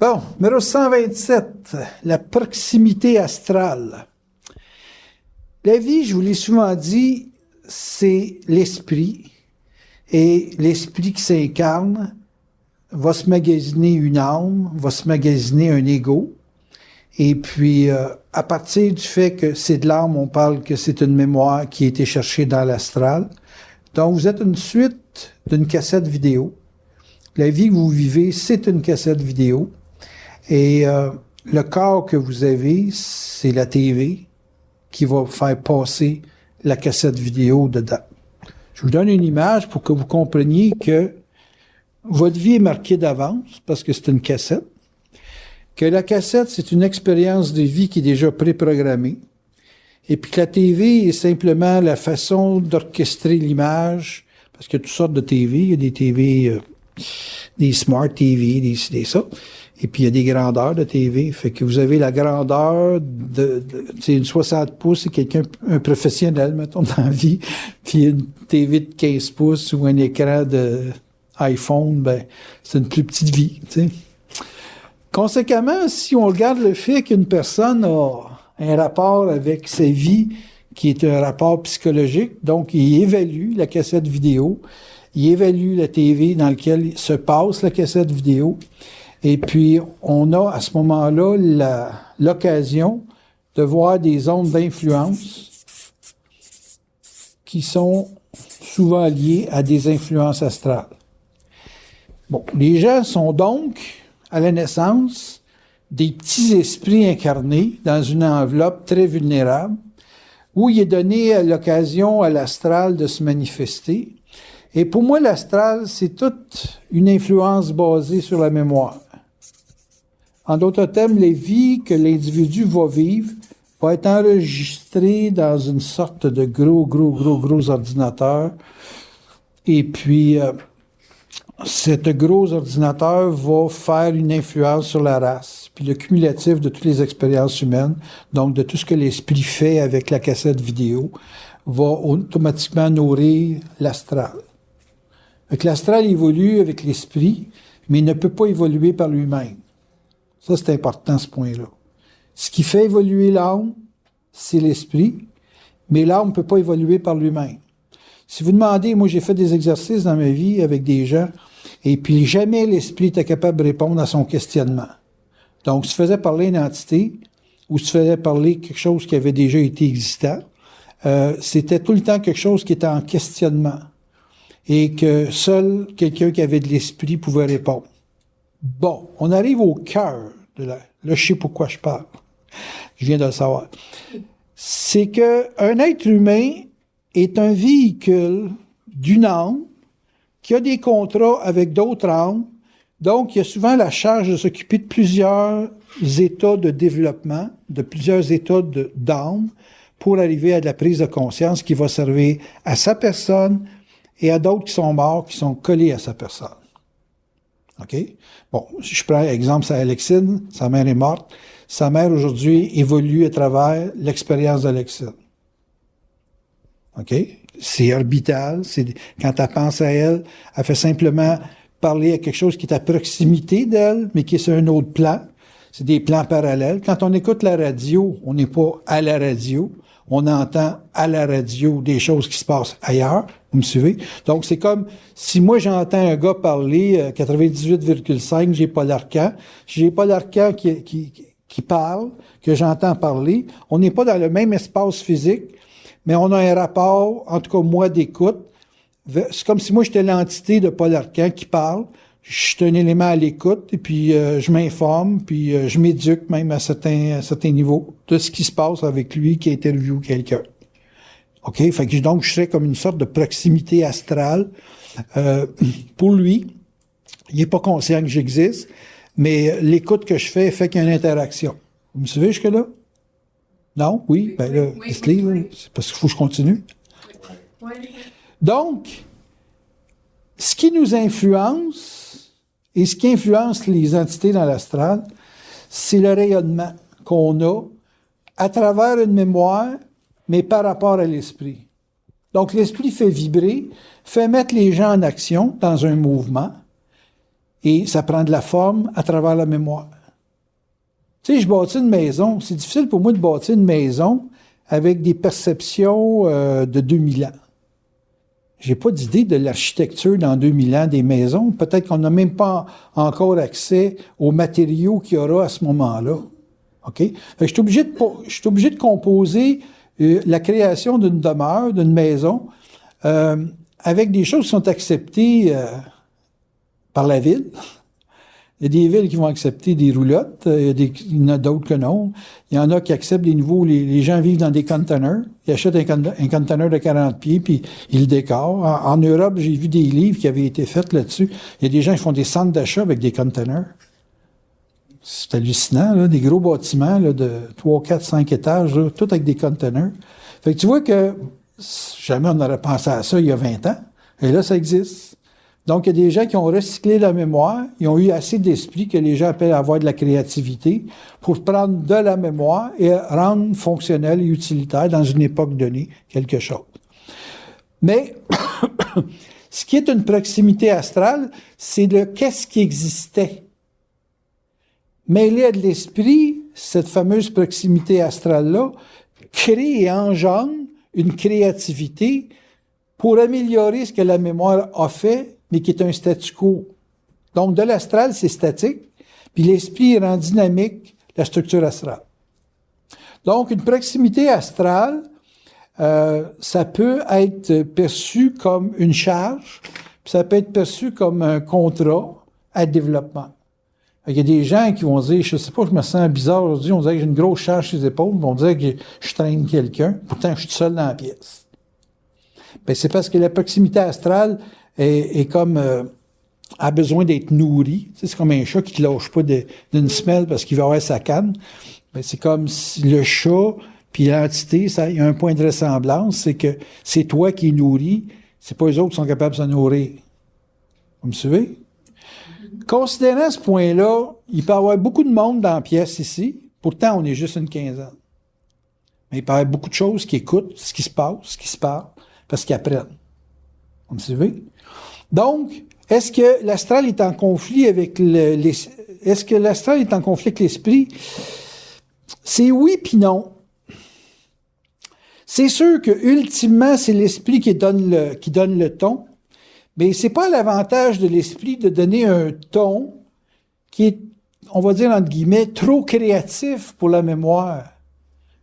Bon, numéro 127, la proximité astrale. La vie, je vous l'ai souvent dit, c'est l'esprit. Et l'esprit qui s'incarne va se magasiner une âme, va se magasiner un ego. Et puis, à partir du fait que c'est de l'âme, on parle que c'est une mémoire qui a été cherchée dans l'astral. Donc, vous êtes une suite d'une cassette vidéo. La vie que vous vivez, c'est une cassette vidéo. Et le corps que vous avez, c'est la TV qui va faire passer la cassette vidéo dedans. Je vous donne une image pour que vous compreniez que votre vie est marquée d'avance parce que c'est une cassette, que la cassette, c'est une expérience de vie qui est déjà préprogrammée, et puis que la TV est simplement la façon d'orchestrer l'image, parce qu'il y a toutes sortes de TV, il y a des TV, des Smart TV, des ça, et puis il y a des grandeurs de TV, fait que vous avez la grandeur c'est une 60 pouces, c'est quelqu'un, un professionnel, mettons, dans la vie, puis une TV de 15 pouces ou un écran de iPhone, ben, c'est une plus petite vie, tu sais. Conséquemment, si on regarde le fait qu'une personne a un rapport avec sa vie qui est un rapport psychologique, donc il évalue la cassette vidéo, il évalue la TV dans laquelle se passe la cassette vidéo, et puis on a à ce moment-là l'occasion de voir des ondes d'influence qui sont souvent liées à des influences astrales. Bon, les gens sont donc, à la naissance, des petits esprits incarnés dans une enveloppe très vulnérable, où il est donné l'occasion à l'astral de se manifester. Et pour moi, l'astral, c'est toute une influence basée sur la mémoire. En d'autres termes, les vies que l'individu va vivre vont être enregistrées dans une sorte de gros ordinateur. Et puis, cet gros ordinateur va faire une influence sur la race. Puis le cumulatif de toutes les expériences humaines, donc de tout ce que l'esprit fait avec la cassette vidéo, va automatiquement nourrir l'astral. Donc l'astral évolue avec l'esprit, mais il ne peut pas évoluer par lui-même. Ça, c'est important, ce point-là. Ce qui fait évoluer l'âme, c'est l'esprit, mais l'âme ne peut pas évoluer par lui-même. Si vous demandez, moi j'ai fait des exercices dans ma vie avec des gens, et puis jamais l'esprit était capable de répondre à son questionnement. Donc, si tu faisais parler une entité, ou si tu faisais parler quelque chose qui avait déjà été existant, c'était tout le temps quelque chose qui était en questionnement. Et que seul quelqu'un qui avait de l'esprit pouvait répondre. Bon, on arrive au cœur de la... Là, je sais pourquoi je parle. Je viens de le savoir. C'est qu'un être humain est un véhicule d'une âme qui a des contrats avec d'autres âmes. Donc, il y a souvent la charge de s'occuper de plusieurs états de développement, de plusieurs états d'âme pour arriver à de la prise de conscience qui va servir à sa personne et à d'autres qui sont morts, qui sont collés à sa personne. OK? Bon, si je prends exemple, c'est Alexine, sa mère est morte. Sa mère, aujourd'hui, évolue à travers l'expérience d'Alexine. OK? C'est orbital. Quand elle pense à elle, elle fait simplement parler à quelque chose qui est à proximité d'elle, mais qui est sur un autre plan. C'est des plans parallèles. Quand on écoute la radio, on n'est pas à la radio. On entend à la radio des choses qui se passent ailleurs. Vous me suivez? Donc, c'est comme si moi, j'entends un gars parler 98,5, j'ai Paul Arcand. J'ai Paul Arcand qui parle, que j'entends parler. On n'est pas dans le même espace physique, mais on a un rapport, en tout cas moi, d'écoute. C'est comme si moi, j'étais l'entité de Paul Arcand qui parle. Je suis un élément à l'écoute, et puis je m'informe, puis je m'éduque même à certains niveaux de ce qui se passe avec lui qui interviewe quelqu'un. OK? Fait que donc, je serais comme une sorte de proximité astrale pour lui. Il n'est pas conscient que j'existe, mais l'écoute que je fais fait qu'il y a une interaction. Vous me suivez jusque-là? Non? Oui? Ben là, oui, c'est parce qu'il faut que je continue. Oui. Donc, ce qui nous influence et ce qui influence les entités dans l'astral, c'est le rayonnement qu'on a à travers une mémoire, mais par rapport à l'esprit. Donc, l'esprit fait vibrer, fait mettre les gens en action dans un mouvement, et ça prend de la forme à travers la mémoire. Tu sais, je bâtis une maison. C'est difficile pour moi de bâtir une maison avec des perceptions de 2000 ans. J'ai pas d'idée de l'architecture dans 2000 ans des maisons. Peut-être qu'on n'a même pas encore accès aux matériaux qu'il y aura à ce moment-là. OK? Je suis obligé de composer la création d'une demeure, d'une maison, avec des choses qui sont acceptées par la ville. Il y a des villes qui vont accepter des roulottes, il y en a d'autres que non. Il y en a qui acceptent des nouveaux, les gens vivent dans des containers, ils achètent un container de 40 pieds, puis ils le décorent. En Europe, j'ai vu des livres qui avaient été faits là-dessus. Il y a des gens qui font des centres d'achat avec des containers. C'est hallucinant, là, des gros bâtiments là, de 3, 4, 5 étages, là, tout avec des containers. Fait que tu vois que jamais on n'aurait pensé à ça il y a 20 ans, et là, ça existe. Donc, il y a des gens qui ont recyclé la mémoire, ils ont eu assez d'esprit que les gens appellent à avoir de la créativité pour prendre de la mémoire et rendre fonctionnel et utilitaire dans une époque donnée quelque chose. Mais, ce qui est une proximité astrale, c'est le qu'est-ce qui existait. Mêlé à de l'esprit, cette fameuse proximité astrale-là crée et engendre une créativité pour améliorer ce que la mémoire a fait, mais qui est un statu quo. Donc, de l'astral, c'est statique, puis l'esprit rend dynamique la structure astrale. Donc, une proximité astrale, ça peut être perçu comme une charge, puis ça peut être perçu comme un contrat à développement. Il y a des gens qui vont dire, je sais pas, je me sens bizarre aujourd'hui, on dirait que j'ai une grosse charge sur les épaules, on dirait que je traîne quelqu'un, pourtant je suis seul dans la pièce. Ben, c'est parce que la proximité astrale est comme a besoin d'être nourrie. Tu sais, c'est comme un chat qui ne te lâche pas d'une semelle parce qu'il va avoir sa canne. Ben, c'est comme si le chat puis l'entité, il y a un point de ressemblance, c'est que c'est toi qui es nourri, c'est pas eux autres qui sont capables de se nourrir. Vous me suivez? Considérant ce point-là, il peut y avoir beaucoup de monde dans la pièce ici, pourtant on est juste une quinzaine. Mais il peut y avoir beaucoup de choses qui écoutent ce qui se passe, ce qui se parle, parce qu'ils apprennent. Vous me suivez? Donc, est-ce que l'astral est en conflit avec est-ce que l'astral est en conflit avec l'esprit? C'est oui puis non. C'est sûr que ultimement, c'est l'esprit qui donne le ton, mais c'est pas l'avantage de l'esprit de donner un ton qui est, on va dire entre guillemets, trop créatif pour la mémoire,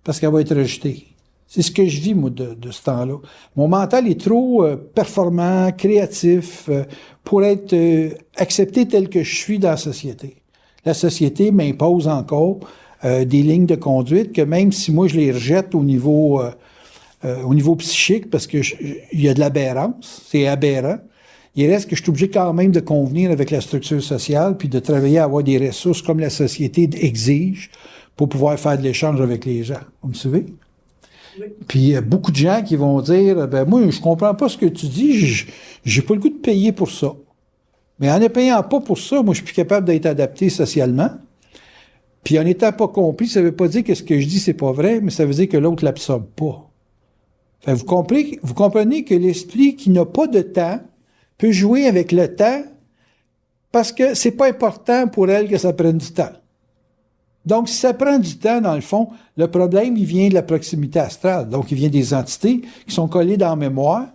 parce qu'elle va être rejetée. C'est ce que je vis, moi, de ce temps-là. Mon mental est trop performant, créatif, pour être accepté tel que je suis dans la société. La société m'impose encore des lignes de conduite que même si moi, je les rejette au niveau psychique, parce que il y a de l'aberrance, c'est aberrant, il reste que je suis obligé quand même de convenir avec la structure sociale, puis de travailler à avoir des ressources comme la société exige pour pouvoir faire de l'échange avec les gens. Vous me suivez? Oui. Puis il y a beaucoup de gens qui vont dire, ben moi, je comprends pas ce que tu dis, j'ai pas le goût de payer pour ça. Mais en ne payant pas pour ça, moi, je suis plus capable d'être adapté socialement. Puis en n'étant pas compris, ça veut pas dire que ce que je dis, c'est pas vrai, mais ça veut dire que l'autre l'absorbe pas. Fait, vous comprenez que l'esprit qui n'a pas de temps peut jouer avec le temps parce que c'est pas important pour elle que ça prenne du temps. Donc, si ça prend du temps, dans le fond, le problème, il vient de la proximité astrale. Donc, il vient des entités qui sont collées dans la mémoire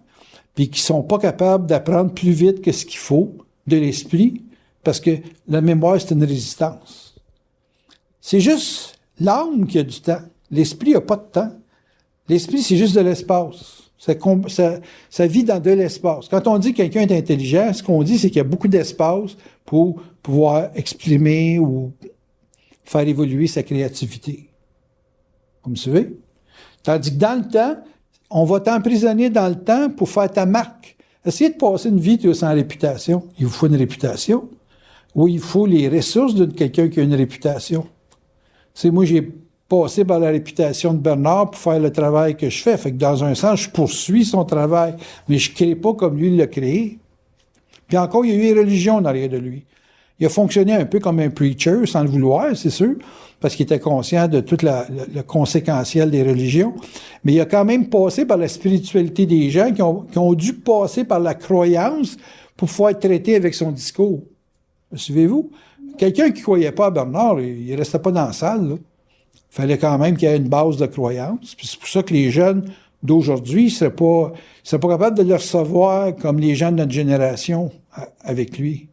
puis qui sont pas capables d'apprendre plus vite que ce qu'il faut de l'esprit parce que la mémoire, c'est une résistance. C'est juste l'âme qui a du temps. L'esprit n'a pas de temps. L'esprit, c'est juste de l'espace. Ça vit dans de l'espace. Quand on dit que quelqu'un est intelligent, ce qu'on dit, c'est qu'il y a beaucoup d'espace pour pouvoir exprimer ou faire évoluer sa créativité. Vous me suivez? Tandis que dans le temps, on va t'emprisonner dans le temps pour faire ta marque. Essayez de passer une vie sans réputation. Il vous faut une réputation. Oui, il faut les ressources de quelqu'un qui a une réputation. C'est moi, j'ai passé par la réputation de Bernard pour faire le travail que je fais. Fait que dans un sens, je poursuis son travail, mais je ne crée pas comme lui l'a créé. Puis encore, il y a eu une religion en arrière de lui. Il a fonctionné un peu comme un preacher, sans le vouloir, c'est sûr, parce qu'il était conscient de tout le conséquentiel des religions. Mais il a quand même passé par la spiritualité des gens qui ont dû passer par la croyance pour pouvoir être traités avec son discours. Me suivez-vous? Quelqu'un qui ne croyait pas à Bernard, il ne restait pas dans la salle. Il fallait quand même qu'il y ait une base de croyance. Puis c'est pour ça que les jeunes d'aujourd'hui ne seraient pas capables de le recevoir comme les gens de notre génération avec lui.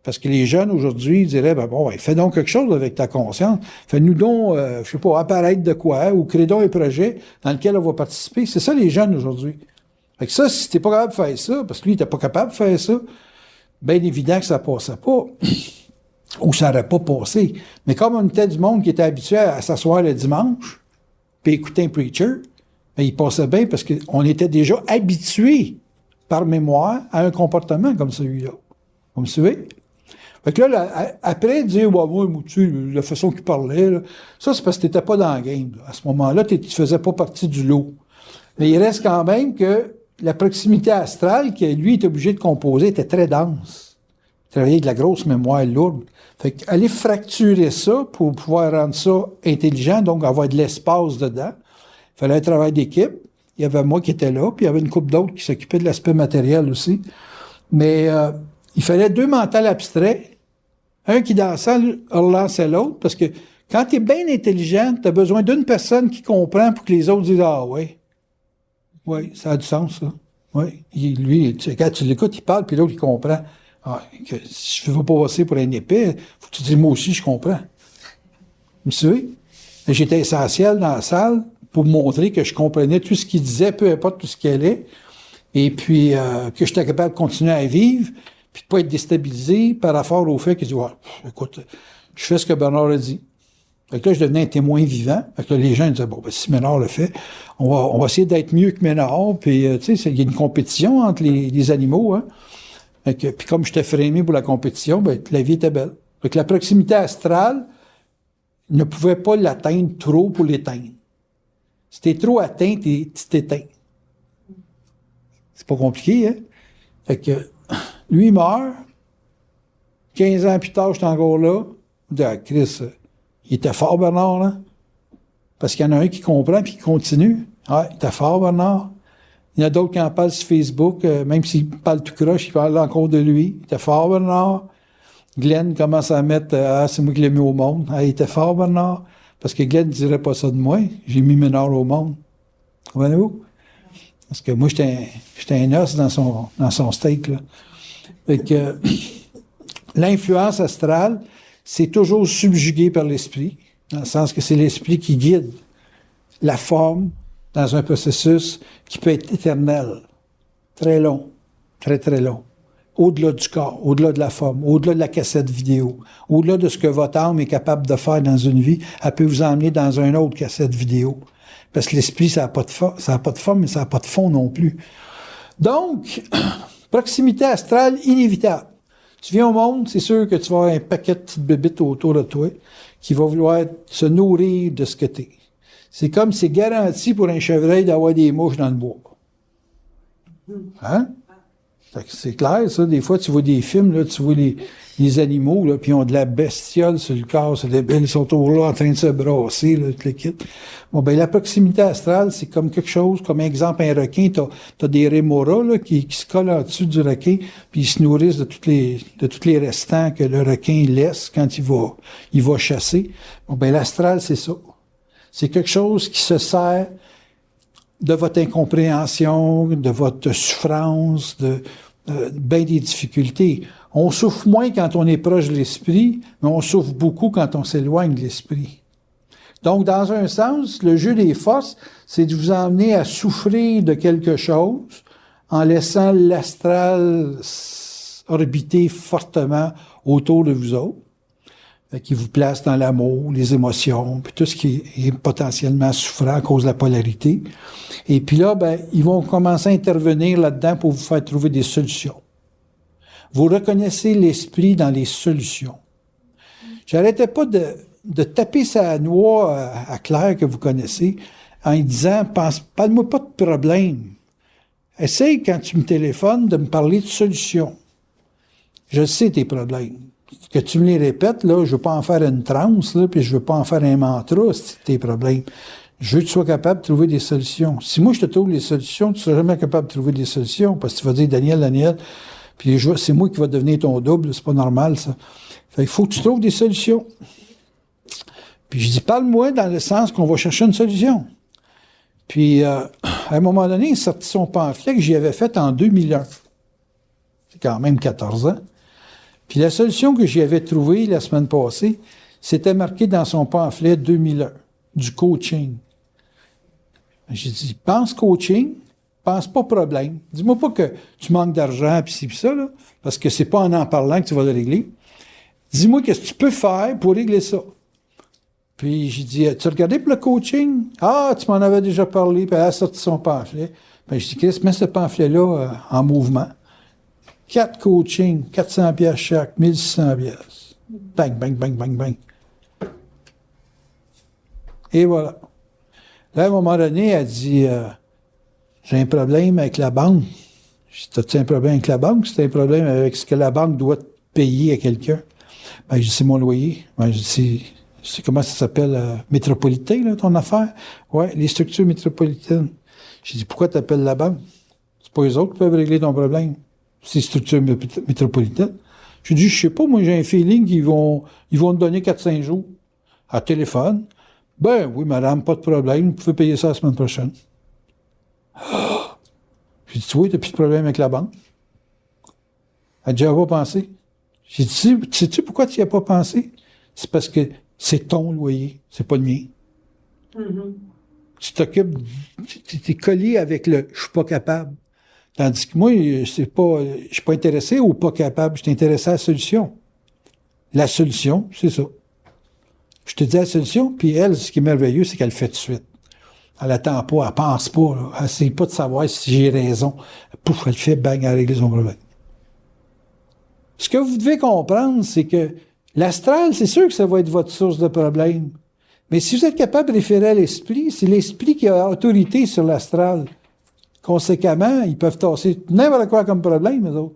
Parce que les jeunes aujourd'hui diraient, fais donc quelque chose avec ta conscience. Fais-nous donc, apparaître de quoi, ou crée donc un projet dans lequel on va participer. C'est ça les jeunes aujourd'hui. Fait que ça, si t'es pas capable de faire ça, parce que lui, il était pas capable de faire ça, bien évident que ça passait pas. Ou ça n'aurait pas passé. Mais comme on était du monde qui était habitué à s'asseoir le dimanche, puis écouter un preacher, bien, il passait bien parce qu'on était déjà habitué par mémoire à un comportement comme celui-là. Vous me suivez? Fait que là, après, dire, moi, la façon qu'il parlait, là, ça, c'est parce que t'étais pas dans le game. Là. À ce moment-là, tu faisais pas partie du lot. Mais il reste quand même que la proximité astrale, que lui est obligé de composer, était très dense. Il travaillait avec de la grosse mémoire lourde. Fait qu'aller fracturer ça pour pouvoir rendre ça intelligent, donc avoir de l'espace dedans, il fallait un travail d'équipe. Il y avait moi qui était là, puis il y avait une couple d'autres qui s'occupaient de l'aspect matériel aussi. Mais il fallait deux mentales abstraits. Un qui, dans la salle, relançait l'autre, parce que quand tu es bien intelligent, tu as besoin d'une personne qui comprend pour que les autres disent « Ah ouais, oui, ça a du sens, ça. » Oui, lui, quand tu l'écoutes, il parle, puis l'autre, il comprend. Ah, si je ne veux pas passer pour un épais, faut que tu dises « Moi aussi, je comprends. » Vous savez? J'étais essentiel dans la salle pour montrer que je comprenais tout ce qu'il disait, peu importe tout ce qu'il allait, et puis que j'étais capable de continuer à vivre, puis de pas être déstabilisé par rapport au fait qu'il dit « écoute, je fais ce que Bernard a dit. » Fait que là, je devenais un témoin vivant. Fait que là, les gens disaient « si Ménard le fait, on va essayer d'être mieux que Ménard. » Puis, tu sais, il y a une compétition entre les animaux. Hein. Fait que, puis comme j'étais frémé pour la compétition, la vie était belle. Fait que la proximité astrale ne pouvait pas l'atteindre trop pour l'éteindre. Si t'es trop atteint, tu t'éteins. C'est pas compliqué, hein? Fait que lui, il meurt. 15 ans plus tard, j'étais encore là. Chris, il était fort, Bernard, là. Parce qu'il y en a un qui comprend puis qui continue. Ouais, il était fort, Bernard. Il y en a d'autres qui en parlent sur Facebook, même s'il parle tout croche, il parle encore de lui. Il était fort, Bernard. Glenn commence à mettre c'est moi qui l'ai mis au monde. Il était fort, Bernard. Parce que Glenn ne dirait pas ça de moi. J'ai mis Ménard au monde. Comprenez-vous? Parce que moi, j'étais un os dans son steak, là. Fait que l'influence astrale, c'est toujours subjugué par l'esprit, dans le sens que c'est l'esprit qui guide la forme dans un processus qui peut être éternel, très long, très, très long, au-delà du corps, au-delà de la forme, au-delà de la cassette vidéo, au-delà de ce que votre âme est capable de faire dans une vie, elle peut vous emmener dans une autre cassette vidéo. Parce que l'esprit, ça n'a pas de forme, mais ça n'a pas de fond non plus. Donc, proximité astrale inévitable. Tu viens au monde, c'est sûr que tu vas avoir un paquet de petites bébites autour de toi qui va vouloir se nourrir de ce que tu es. C'est comme c'est garanti pour un chevreuil d'avoir des mouches dans le bois. Hein? C'est clair, ça. Des fois, tu vois des films, là, tu vois les animaux, là, puis ils ont de la bestiole sur le corps, c'est débile, ils sont toujours là en train de se brasser, là, tout le kit. Bon, ben, la proximité astrale, c'est comme quelque chose, comme exemple, un requin, t'as des rémoras, là, qui se collent en dessus du requin, puis ils se nourrissent de tous les restants que le requin laisse quand il va chasser. Bon, ben, l'astral, c'est ça. C'est quelque chose qui se sert de votre incompréhension, de votre souffrance, de bien des difficultés. On souffre moins quand on est proche de l'esprit, mais on souffre beaucoup quand on s'éloigne de l'esprit. Donc, dans un sens, le jeu des forces, c'est de vous emmener à souffrir de quelque chose en laissant l'astral orbiter fortement autour de vous autres, qui vous place dans l'amour, les émotions, puis tout ce qui est potentiellement souffrant à cause de la polarité. Et puis là, ben, ils vont commencer à intervenir là-dedans pour vous faire trouver des solutions. Vous reconnaissez l'esprit dans les solutions. J'arrêtais pas de taper sa noix à Claire que vous connaissez en lui disant « Parle-moi pas de problème. Essaye, quand tu me téléphones, de me parler de solutions. Je sais tes problèmes. Que tu me les répètes, là, je veux pas en faire une transe, là, puis je veux pas en faire un mantra, c'est tes problèmes. Je veux que tu sois capable de trouver des solutions. Si moi, je te trouve les solutions, tu seras jamais capable de trouver des solutions, parce que tu vas dire, Daniel, Puis c'est moi qui va devenir ton double, c'est pas normal, ça. Fait il faut que tu trouves des solutions. Puis je dis, parle-moi dans le sens qu'on va chercher une solution. Puis, à un moment donné, il a sorti son pamphlet que j'y avais fait en 2001. C'est quand même 14 ans. Puis la solution que j'y avais trouvée la semaine passée, c'était marqué dans son pamphlet 2001, du coaching. J'ai dit, pense coaching, pense pas problème. Dis-moi pas que tu manques d'argent, puis ci, puis ça, là, parce que c'est pas en parlant que tu vas le régler. Dis-moi qu'est-ce que tu peux faire pour régler ça. Puis j'ai dit, tu as regardé pour le coaching? Ah, tu m'en avais déjà parlé, puis elle a sorti son pamphlet. Ben, je dis, Chris, mets ce pamphlet-là en mouvement. 4 coachings, 400 pièces chaque, 1600 pièces. Bang, bang, bang, bang, bang. Et voilà. Là, à un moment donné, elle dit, j'ai un problème avec la banque. Je dis, t'as-tu un problème avec la banque? C'est un problème avec ce que la banque doit payer à quelqu'un. Ben, je dis, c'est mon loyer. Ben, je dis, c'est comment ça s'appelle, métropolitain, là, ton affaire? Ouais, les structures métropolitaines. J'ai dit, pourquoi tu appelles la banque? C'est pas eux autres qui peuvent régler ton problème. C'est les structures métropolitaines. J'ai dit, je sais pas, moi, j'ai un feeling qu'ils vont te donner 4-5 jours. À téléphone. Ben, oui, madame, pas de problème. Vous pouvez payer ça la semaine prochaine. J'ai dit, tu vois, t'as plus de problème avec la banque. Elle dit, j'y avais pas pensé. J'ai dit, sais-tu pourquoi tu n'y as pas pensé? C'est parce que c'est ton loyer, c'est pas le mien. Mm-hmm. Tu t'occupes, tu es collé avec le « je suis pas capable ». Tandis que moi, je suis pas intéressé au pas capable, je suis intéressé à la solution. La solution, c'est ça. Je te dis la solution, puis elle, ce qui est merveilleux, c'est qu'elle le fait tout de suite. Elle attend pas, elle pense pas, là. Elle essaie pas de savoir si j'ai raison. Pouf, elle fait, bang, elle règle son problème. Ce que vous devez comprendre, c'est que l'astral, c'est sûr que ça va être votre source de problème. Mais si vous êtes capable de référer à l'esprit, c'est l'esprit qui a autorité sur l'astral. Conséquemment, ils peuvent tasser n'importe quoi comme problème, eux autres.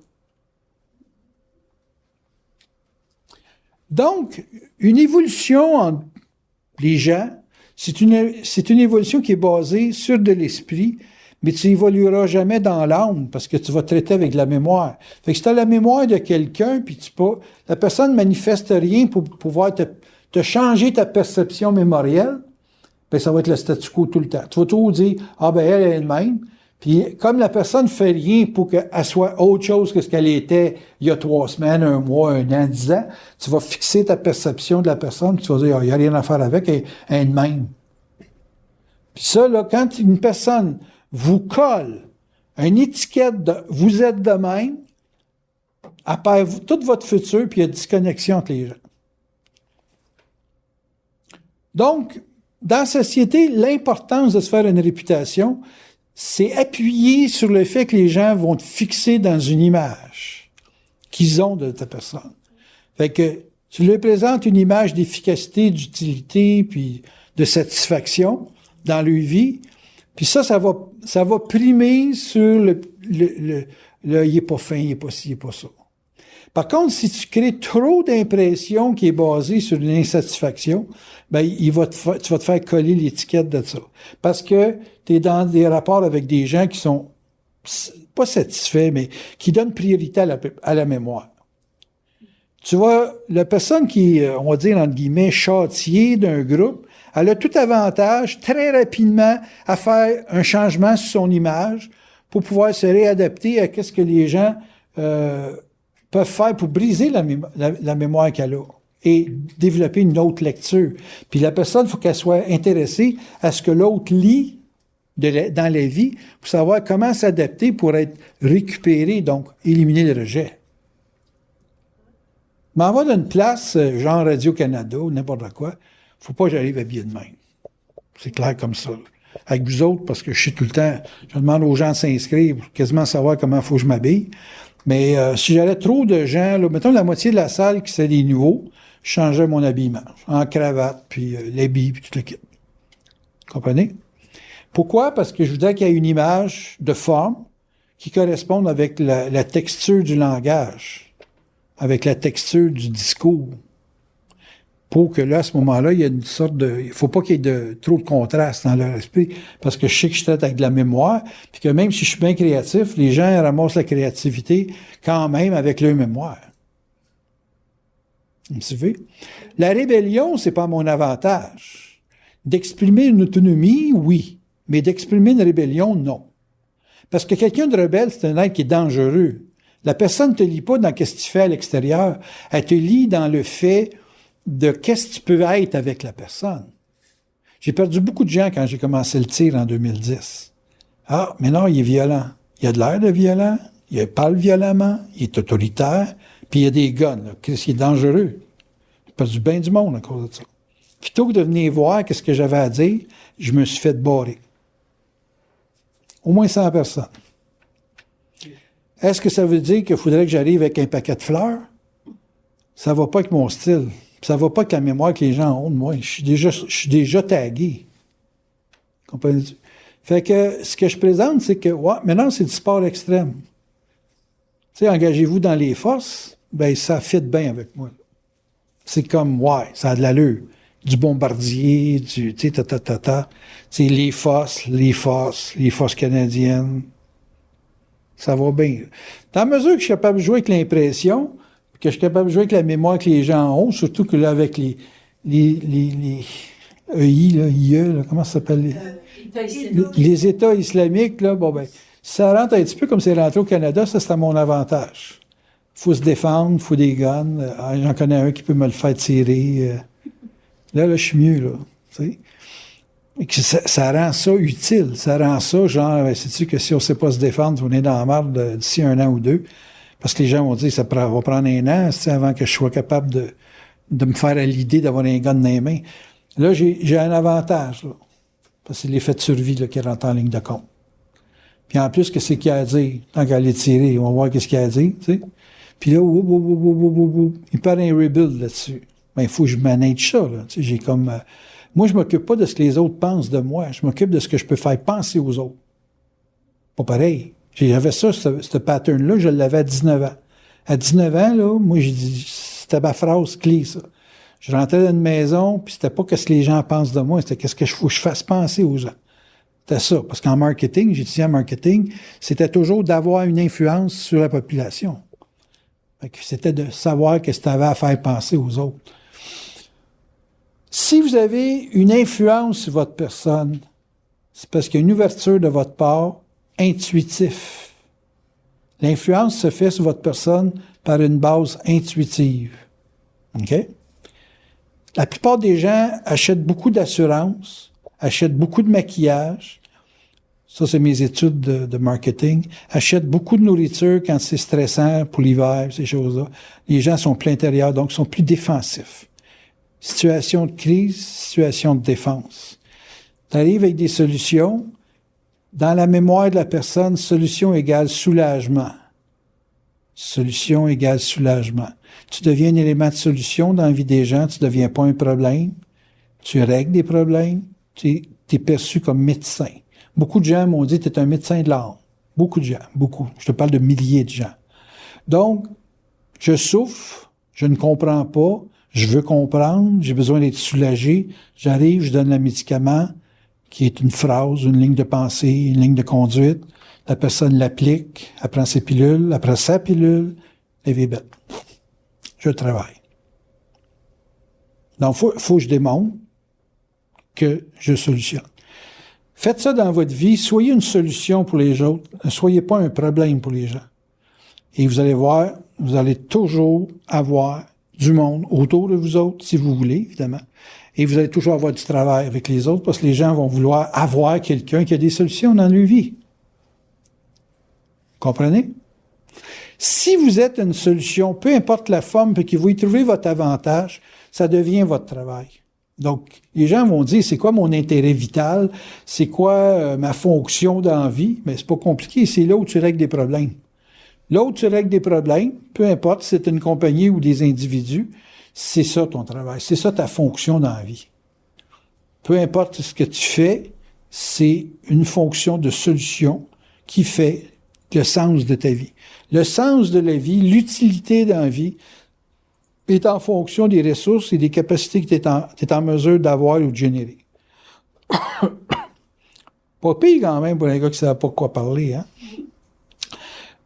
Donc, une évolution entre les gens, c'est une évolution qui est basée sur de l'esprit, mais tu n'évolueras jamais dans l'âme parce que tu vas traiter avec la mémoire. Fait que si tu as la mémoire de quelqu'un, puis la personne ne manifeste rien pour pouvoir te changer ta perception mémorielle, ben ça va être le statu quo tout le temps. Tu vas toujours dire, ah ben elle est elle-même. Puis comme la personne ne fait rien pour qu'elle soit autre chose que ce qu'elle était il y a 3 semaines, 1 mois, 1 an, 10 ans, tu vas fixer ta perception de la personne, puis tu vas dire, il n'y a rien à faire avec, elle est elle-même. Puis ça, là, quand une personne vous colle une étiquette de « vous êtes de même », elle perd tout votre futur, puis il y a disconnexion entre les gens. Donc, dans la société, l'importance de se faire une réputation, c'est appuyer sur le fait que les gens vont te fixer dans une image qu'ils ont de ta personne. Fait que tu leur présentes une image d'efficacité, d'utilité, puis de satisfaction dans leur vie, puis ça va primer sur le il est pas fin, il est pas ci, il est pas ça. Par contre, si tu crées trop d'impressions qui est basée sur une insatisfaction, ben, tu vas te faire coller l'étiquette de ça. Parce que tu es dans des rapports avec des gens qui sont pas satisfaits, mais qui donnent priorité à la mémoire. Tu vois, la personne qui est, on va dire, entre guillemets, châtiée d'un groupe, elle a tout avantage, très rapidement, à faire un changement sur son image pour pouvoir se réadapter à ce que les gens peuvent faire pour briser la mémoire qu'elle a et développer une autre lecture. Puis la personne, il faut qu'elle soit intéressée à ce que l'autre lit dans la vie pour savoir comment s'adapter pour être récupéré, donc éliminer le rejet. M'en va d'une place, genre Radio-Canada ou n'importe quoi, faut pas que j'arrive habillé de même. C'est clair comme ça. Avec vous autres, parce que je suis tout le temps, je demande aux gens de s'inscrire pour quasiment savoir comment il faut que je m'habille. Mais si j'avais trop de gens, là, mettons la moitié de la salle qui c'est des nouveaux, je changeais mon habillement. En cravate, puis l'habit, puis tout le kit. Comprenez? Pourquoi? Parce que je voudrais qu'il y ait une image de forme qui corresponde avec la texture du langage, avec la texture du discours. pour que là, à ce moment-là, il y a une sorte de... Il faut pas qu'il y ait trop de contraste dans leur esprit, parce que je sais que je traite avec de la mémoire, puis que même si je suis bien créatif, les gens ramassent la créativité quand même avec leur mémoire. Vous me suivez? La rébellion, c'est pas mon avantage. D'exprimer une autonomie, oui, mais d'exprimer une rébellion, non. Parce que quelqu'un de rebelle, c'est un être qui est dangereux. La personne ne te lit pas dans ce que tu fais à l'extérieur, elle te lit dans le fait de qu'est-ce que tu peux être avec la personne. J'ai perdu beaucoup de gens quand j'ai commencé le tir en 2010. Ah, mais non, il est violent. Il a de l'air de violent, il parle violemment, il est autoritaire, puis il y a des guns. Qu'est-ce qui est dangereux? J'ai perdu bien du monde à cause de ça. Plutôt que de venir voir qu'est-ce que j'avais à dire, je me suis fait barrer. Au moins 100 personnes. Est-ce que ça veut dire qu'il faudrait que j'arrive avec un paquet de fleurs? Ça va pas avec mon style. Ça va pas avec la mémoire que les gens ont de moi. Je suis déjà tagué. Comprenez-vous? Fait que ce que je présente, c'est que, ouais, maintenant, c'est du sport extrême. Tu sais, engagez-vous dans les forces, ben ça fit bien avec moi. C'est comme, ouais, ça a de l'allure. Du bombardier, tu sais, Tu sais, les forces canadiennes. Ça va bien. Dans la mesure que je suis capable de jouer avec l'impression, que je suis capable de jouer avec la mémoire que les gens ont, surtout que là, avec les EI, là, IE, là, comment ça s'appelle? Les États islamiques, là, bon, ben, ça rentre un petit peu comme c'est rentré au Canada, ça, c'est à mon avantage. Faut se défendre, faut des guns. J'en connais un qui peut me le faire tirer. Là, je suis mieux, là. Tu sais? Et que ça rend ça utile. Ça rend ça, genre, sais-tu que si on ne sait pas se défendre, on est dans la merde d'ici 1 an ou 2. Parce que les gens vont dire, ça va prendre 1 an avant que je sois capable de me faire à l'idée d'avoir un gun dans les mains. Là, j'ai un avantage, là. Parce que c'est l'effet de survie là, qui rentre en ligne de compte. Puis en plus, qu'est-ce qu'il y a à dire? Tant qu'à aller tirer, on va voir qu'est-ce qu'il y a à dire, tu sais. Puis là, il parle un rebuild là-dessus. Ben, il faut que je manage ça, là. Tu sais, j'ai comme... moi, je m'occupe pas de ce que les autres pensent de moi. Je m'occupe de ce que je peux faire penser aux autres. Pas pareil. J'avais ça, ce pattern-là, je l'avais à 19 ans. À 19 ans, là, moi, j'ai dit, c'était ma phrase clé, ça. Je rentrais dans une maison, puis c'était pas ce que les gens pensent de moi, c'était qu'est-ce que je fasse penser aux gens. C'était ça. Parce qu'en marketing, j'étudiais en marketing, c'était toujours d'avoir une influence sur la population. Fait que c'était de savoir qu'est-ce que tu avais à faire penser aux autres. Si vous avez une influence sur votre personne, c'est parce qu'il y a une ouverture de votre part intuitif. L'influence se fait sur votre personne par une base intuitive. OK? La plupart des gens achètent beaucoup d'assurance, achètent beaucoup de maquillage. Ça, c'est mes études de marketing. Achètent beaucoup de nourriture quand c'est stressant pour l'hiver, ces choses-là. Les gens sont plus intérieurs, donc sont plus défensifs. Situation de crise, situation de défense. Tu arrives avec des solutions. Dans la mémoire de la personne, solution égale soulagement. Solution égale soulagement. Tu deviens un élément de solution dans la vie des gens, tu ne deviens pas un problème. Tu règles des problèmes, tu es perçu comme médecin. Beaucoup de gens m'ont dit que tu es un médecin de l'âme. Beaucoup de gens, beaucoup. Je te parle de milliers de gens. Donc, je souffre, je ne comprends pas, je veux comprendre, j'ai besoin d'être soulagé. J'arrive, je donne le médicament, qui est une phrase, une ligne de pensée, une ligne de conduite. La personne l'applique, elle prend ses pilules, après sa pilule, elle est bête. Je travaille. Donc, faut que je démontre que je solutionne. Faites ça dans votre vie, soyez une solution pour les autres, ne soyez pas un problème pour les gens. Et vous allez voir, vous allez toujours avoir du monde autour de vous autres, si vous voulez, évidemment. Et vous allez toujours avoir du travail avec les autres parce que les gens vont vouloir avoir quelqu'un qui a des solutions dans leur vie. Comprenez? Si vous êtes une solution, peu importe la forme, puis que vous y trouvez votre avantage, ça devient votre travail. Donc, les gens vont dire, c'est quoi mon intérêt vital? C'est quoi ma fonction dans la vie? Mais c'est pas compliqué, c'est là où tu règles des problèmes. Là où tu règles des problèmes, peu importe si c'est une compagnie ou des individus, c'est ça ton travail, c'est ça ta fonction dans la vie. Peu importe ce que tu fais, c'est une fonction de solution qui fait le sens de ta vie. Le sens de la vie, l'utilité dans la vie, est en fonction des ressources et des capacités que tu es en mesure d'avoir ou de générer. Pas pire quand même pour un gars qui ne savait pas quoi parler, hein?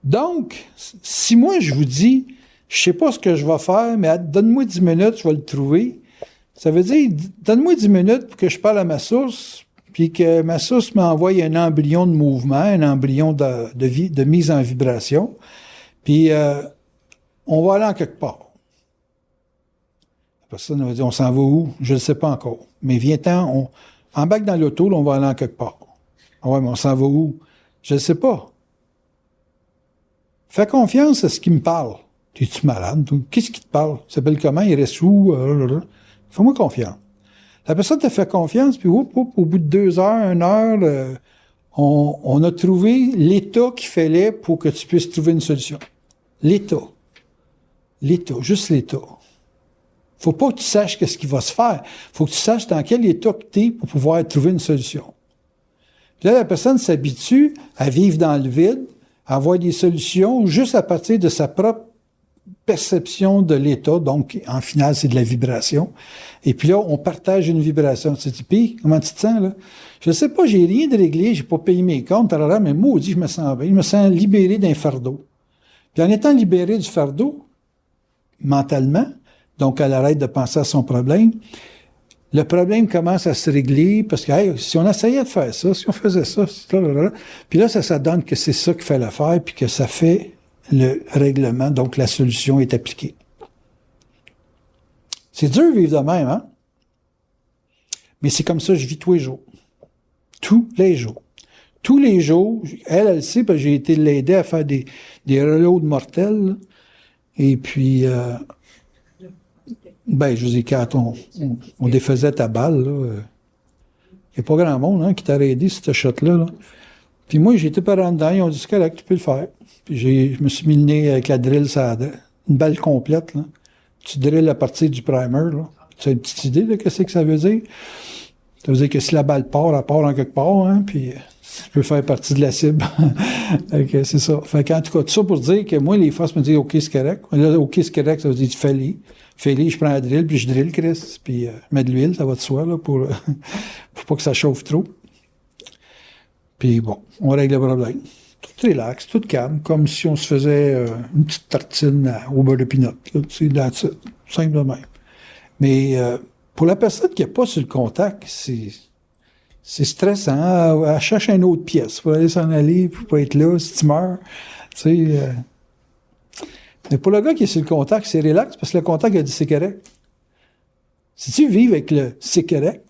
Donc, si moi je vous dis, je sais pas ce que je vais faire, mais donne-moi 10 minutes, je vais le trouver, ça veut dire, donne-moi 10 minutes pour que je parle à ma source, puis que ma source m'envoie un embryon de mouvement, un embryon de mise en vibration, puis on va aller en quelque part. Après ça, on va dire, on s'en va où? Je ne sais pas encore. Mais viens-t'en, on embarque dans l'auto, là, on va aller en quelque part. Ah ouais, mais on s'en va où? Je ne sais pas. Fais confiance à ce qui me parle. T'es-tu malade? Qu'est-ce qui te parle? Il s'appelle comment? Il reste où? Fais-moi confiance. La personne te fait confiance, puis au bout de 2 heures, 1 heure, on a trouvé l'état qu'il fallait pour que tu puisses trouver une solution. L'état. L'état, juste l'état. Faut pas que tu saches ce qui va se faire. Faut que tu saches dans quel état que tu es pour pouvoir trouver une solution. Puis là, la personne s'habitue à vivre dans le vide, à avoir des solutions juste à partir de sa propre perception de l'état. Donc, en final, c'est de la vibration. Et puis là, on partage une vibration. Tu te dis, puis, comment tu te sens, là? Je sais pas, j'ai rien de réglé, j'ai pas payé mes comptes, mais maudit, je me sens bien. Je me sens libéré d'un fardeau. Puis en étant libéré du fardeau, mentalement, donc elle arrête de penser à son problème, le problème commence à se régler parce que hey, si on essayait de faire ça, si on faisait ça, puis là, ça donne que c'est ça qu'il fallait faire, puis que ça fait le règlement, donc la solution est appliquée. C'est dur de vivre de même, hein? Mais c'est comme ça que je vis tous les jours. Tous les jours. Tous les jours, elle sait, parce que j'ai été l'aider à faire des reloads mortels. Et puis, je veux dire, quand on défaisait ta balle, il n'y a pas grand monde qui t'a aidé, cette shot-là. Là. Puis moi, j'ai été par en dedans, ils ont dit, c'est correct, tu peux le faire. Puis je me suis mis le nez avec la drill, une balle complète. Là. Tu drilles à partir du primer. Là. Tu as une petite idée de ce que ça veut dire? Ça veut dire que si la balle part, elle part en quelque part, hein, puis tu peux faire partie de la cible. Okay, c'est ça. Fait qu'en tout cas, tout ça pour dire que moi, les forces me disent, OK, c'est correct. Là, OK, c'est correct, ça veut dire, tu fais-les, je prends la drill, puis je drille, Chris, puis je mets de l'huile, ça va de soi, là, pour pas que ça chauffe trop. Puis bon, on règle le problème. Tout relax, tout calme, comme si on se faisait une petite tartine au beurre de pinot. C'est simple de même. Mais pour la personne qui n'est pas sur le contact, c'est stressant. Elle cherche une autre pièce pour aller s'en aller, pour pas être là, si tu meurs. Tu sais, mais pour le gars qui est sur le contact, c'est relax, parce que le contact a dit c'est correct. Si tu vis avec le c'est correct,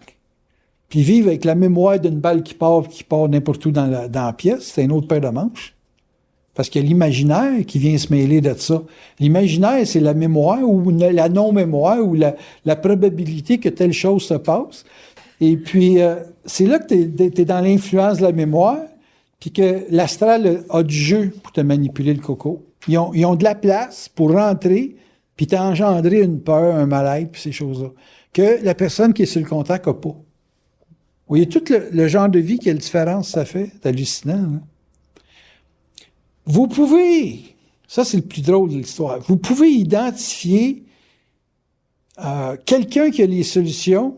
puis vivre avec la mémoire d'une balle qui part n'importe où dans la pièce, c'est une autre paire de manches. Parce qu'il y a l'imaginaire qui vient se mêler de ça. L'imaginaire, c'est la mémoire ou la non-mémoire ou la probabilité que telle chose se passe. Et puis, c'est là que t'es dans l'influence de la mémoire, puis que l'astral a du jeu pour te manipuler le coco. Ils ont de la place pour rentrer, puis t'engendrer une peur, un mal-être, puis ces choses-là, que la personne qui est sur le contact n'a pas. Vous voyez tout le genre de vie, quelle différence ça fait? C'est hallucinant, hein? Vous pouvez, ça c'est le plus drôle de l'histoire, vous pouvez identifier quelqu'un qui a les solutions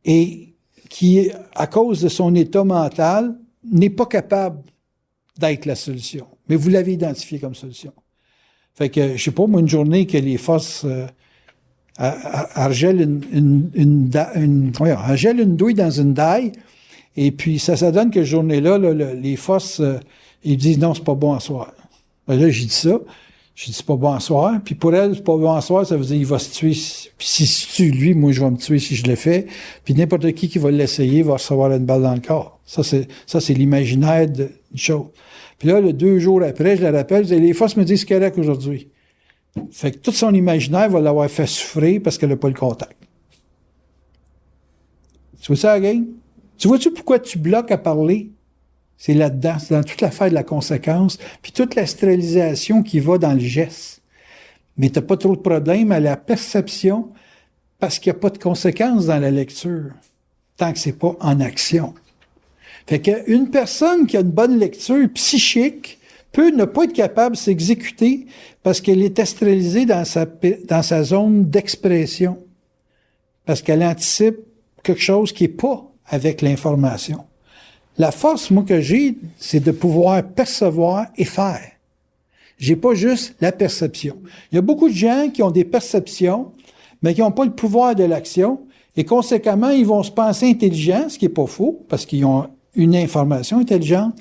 et qui, à cause de son état mental, n'est pas capable d'être la solution. Mais vous l'avez identifié comme solution. Fait que, je sais pas, moi, une journée que les forces argèlent une douille dans une daille, et puis ça donne que cette journée-là, les forces, ils disent non, c'est pas bon à soir. Ben là, j'ai dit ça. J'ai dit c'est pas bon à soir. Puis pour elle, c'est pas bon à soir, ça veut dire il va se tuer. Puis s'il se tue, lui, moi, je vais me tuer si je le fais. Puis n'importe qui va l'essayer va recevoir une balle dans le corps. Ça, c'est l'imaginaire du show. Puis là, 2 jours après, je la rappelle, je dis, les forces me disent c'est correct aujourd'hui. Fait que tout son imaginaire va l'avoir fait souffrir parce qu'elle n'a pas le contact. Tu vois ça, la gang? Tu vois-tu pourquoi tu bloques à parler? C'est là-dedans, c'est dans toute l'affaire de la conséquence, puis toute la stérilisation qui va dans le geste. Mais t'as pas trop de problème à la perception parce qu'il n'y a pas de conséquences dans la lecture, tant que c'est pas en action. Fait qu'une personne qui a une bonne lecture psychique peut ne pas être capable de s'exécuter parce qu'elle est astralisée dans sa zone d'expression. Parce qu'elle anticipe quelque chose qui n'est pas avec l'information. La force, moi, que j'ai, c'est de pouvoir percevoir et faire. J'ai pas juste la perception. Il y a beaucoup de gens qui ont des perceptions, mais qui n'ont pas le pouvoir de l'action, et conséquemment, ils vont se penser intelligents, ce qui est pas faux, parce qu'ils ont une information intelligente,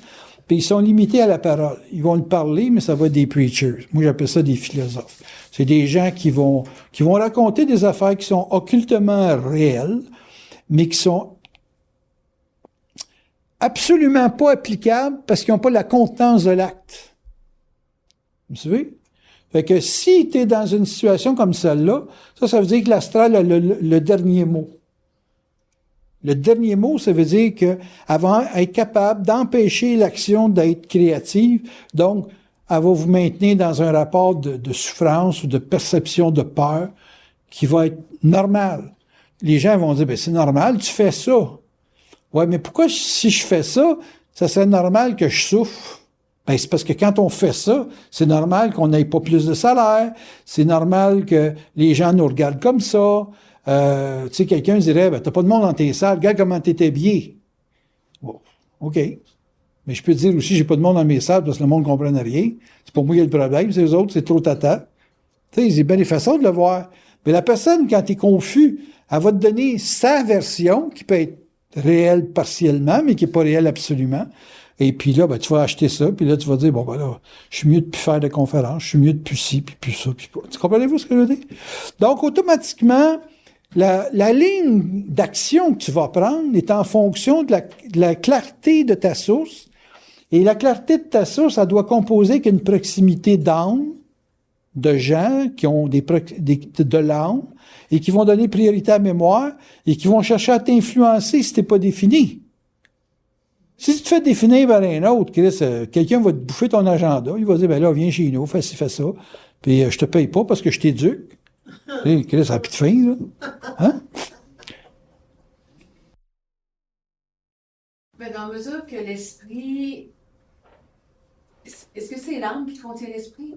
puis ils sont limités à la parole. Ils vont le parler, mais ça va être des preachers. Moi, j'appelle ça des philosophes. C'est des gens qui vont raconter des affaires qui sont occultement réelles, mais qui sont absolument pas applicables parce qu'ils n'ont pas la contenance de l'acte. Vous savez? Fait que si tu es dans une situation comme celle-là, ça veut dire que l'astral a le dernier mot. Le dernier mot, ça veut dire que avant être capable d'empêcher l'action d'être créative, donc elle va vous maintenir dans un rapport de souffrance ou de perception de peur qui va être normal. Les gens vont dire, ben c'est normal, tu fais ça. Ouais, mais pourquoi si je fais ça, ça serait normal que je souffre? Ben, c'est parce que quand on fait ça, c'est normal qu'on n'ait pas plus de salaire, c'est normal que les gens nous regardent comme ça. Tu sais, quelqu'un dirait, ben, t'as pas de monde dans tes salles, regarde comment t'es habillé. Bon, OK. Mais je peux dire aussi, j'ai pas de monde dans mes salles parce que le monde ne comprenne rien. C'est pas moi qui ai le problème, c'est eux autres, c'est trop tata. Tu sais, c'est bien des façons de le voir. Mais la personne, quand tu es confus, elle va te donner sa version, qui peut être réelle partiellement, mais qui n'est pas réelle absolument. Et puis là, ben, tu vas acheter ça, puis là, tu vas dire, bon, ben là, je suis mieux de plus faire de conférences, je suis mieux de plus ci, puis plus ça, puis pas. Tu comprenez-vous ce que je veux dire? Donc, automatiquement, la ligne d'action que tu vas prendre est en fonction de la clarté de ta source. Et la clarté de ta source, elle doit composer qu'une proximité d'âme, de gens qui ont de l'âme, et qui vont donner priorité à la mémoire, et qui vont chercher à t'influencer si t'es pas défini. Si tu te fais définir par un autre, Chris, quelqu'un va te bouffer ton agenda, il va dire, ben là, viens chez nous, fais ci, fais ça, puis je te paye pas parce que je t'éduque. Chris, ça a plus de fin, là. Hein? Mais dans la mesure que l'esprit... Est-ce que c'est l'âme qui contient l'esprit?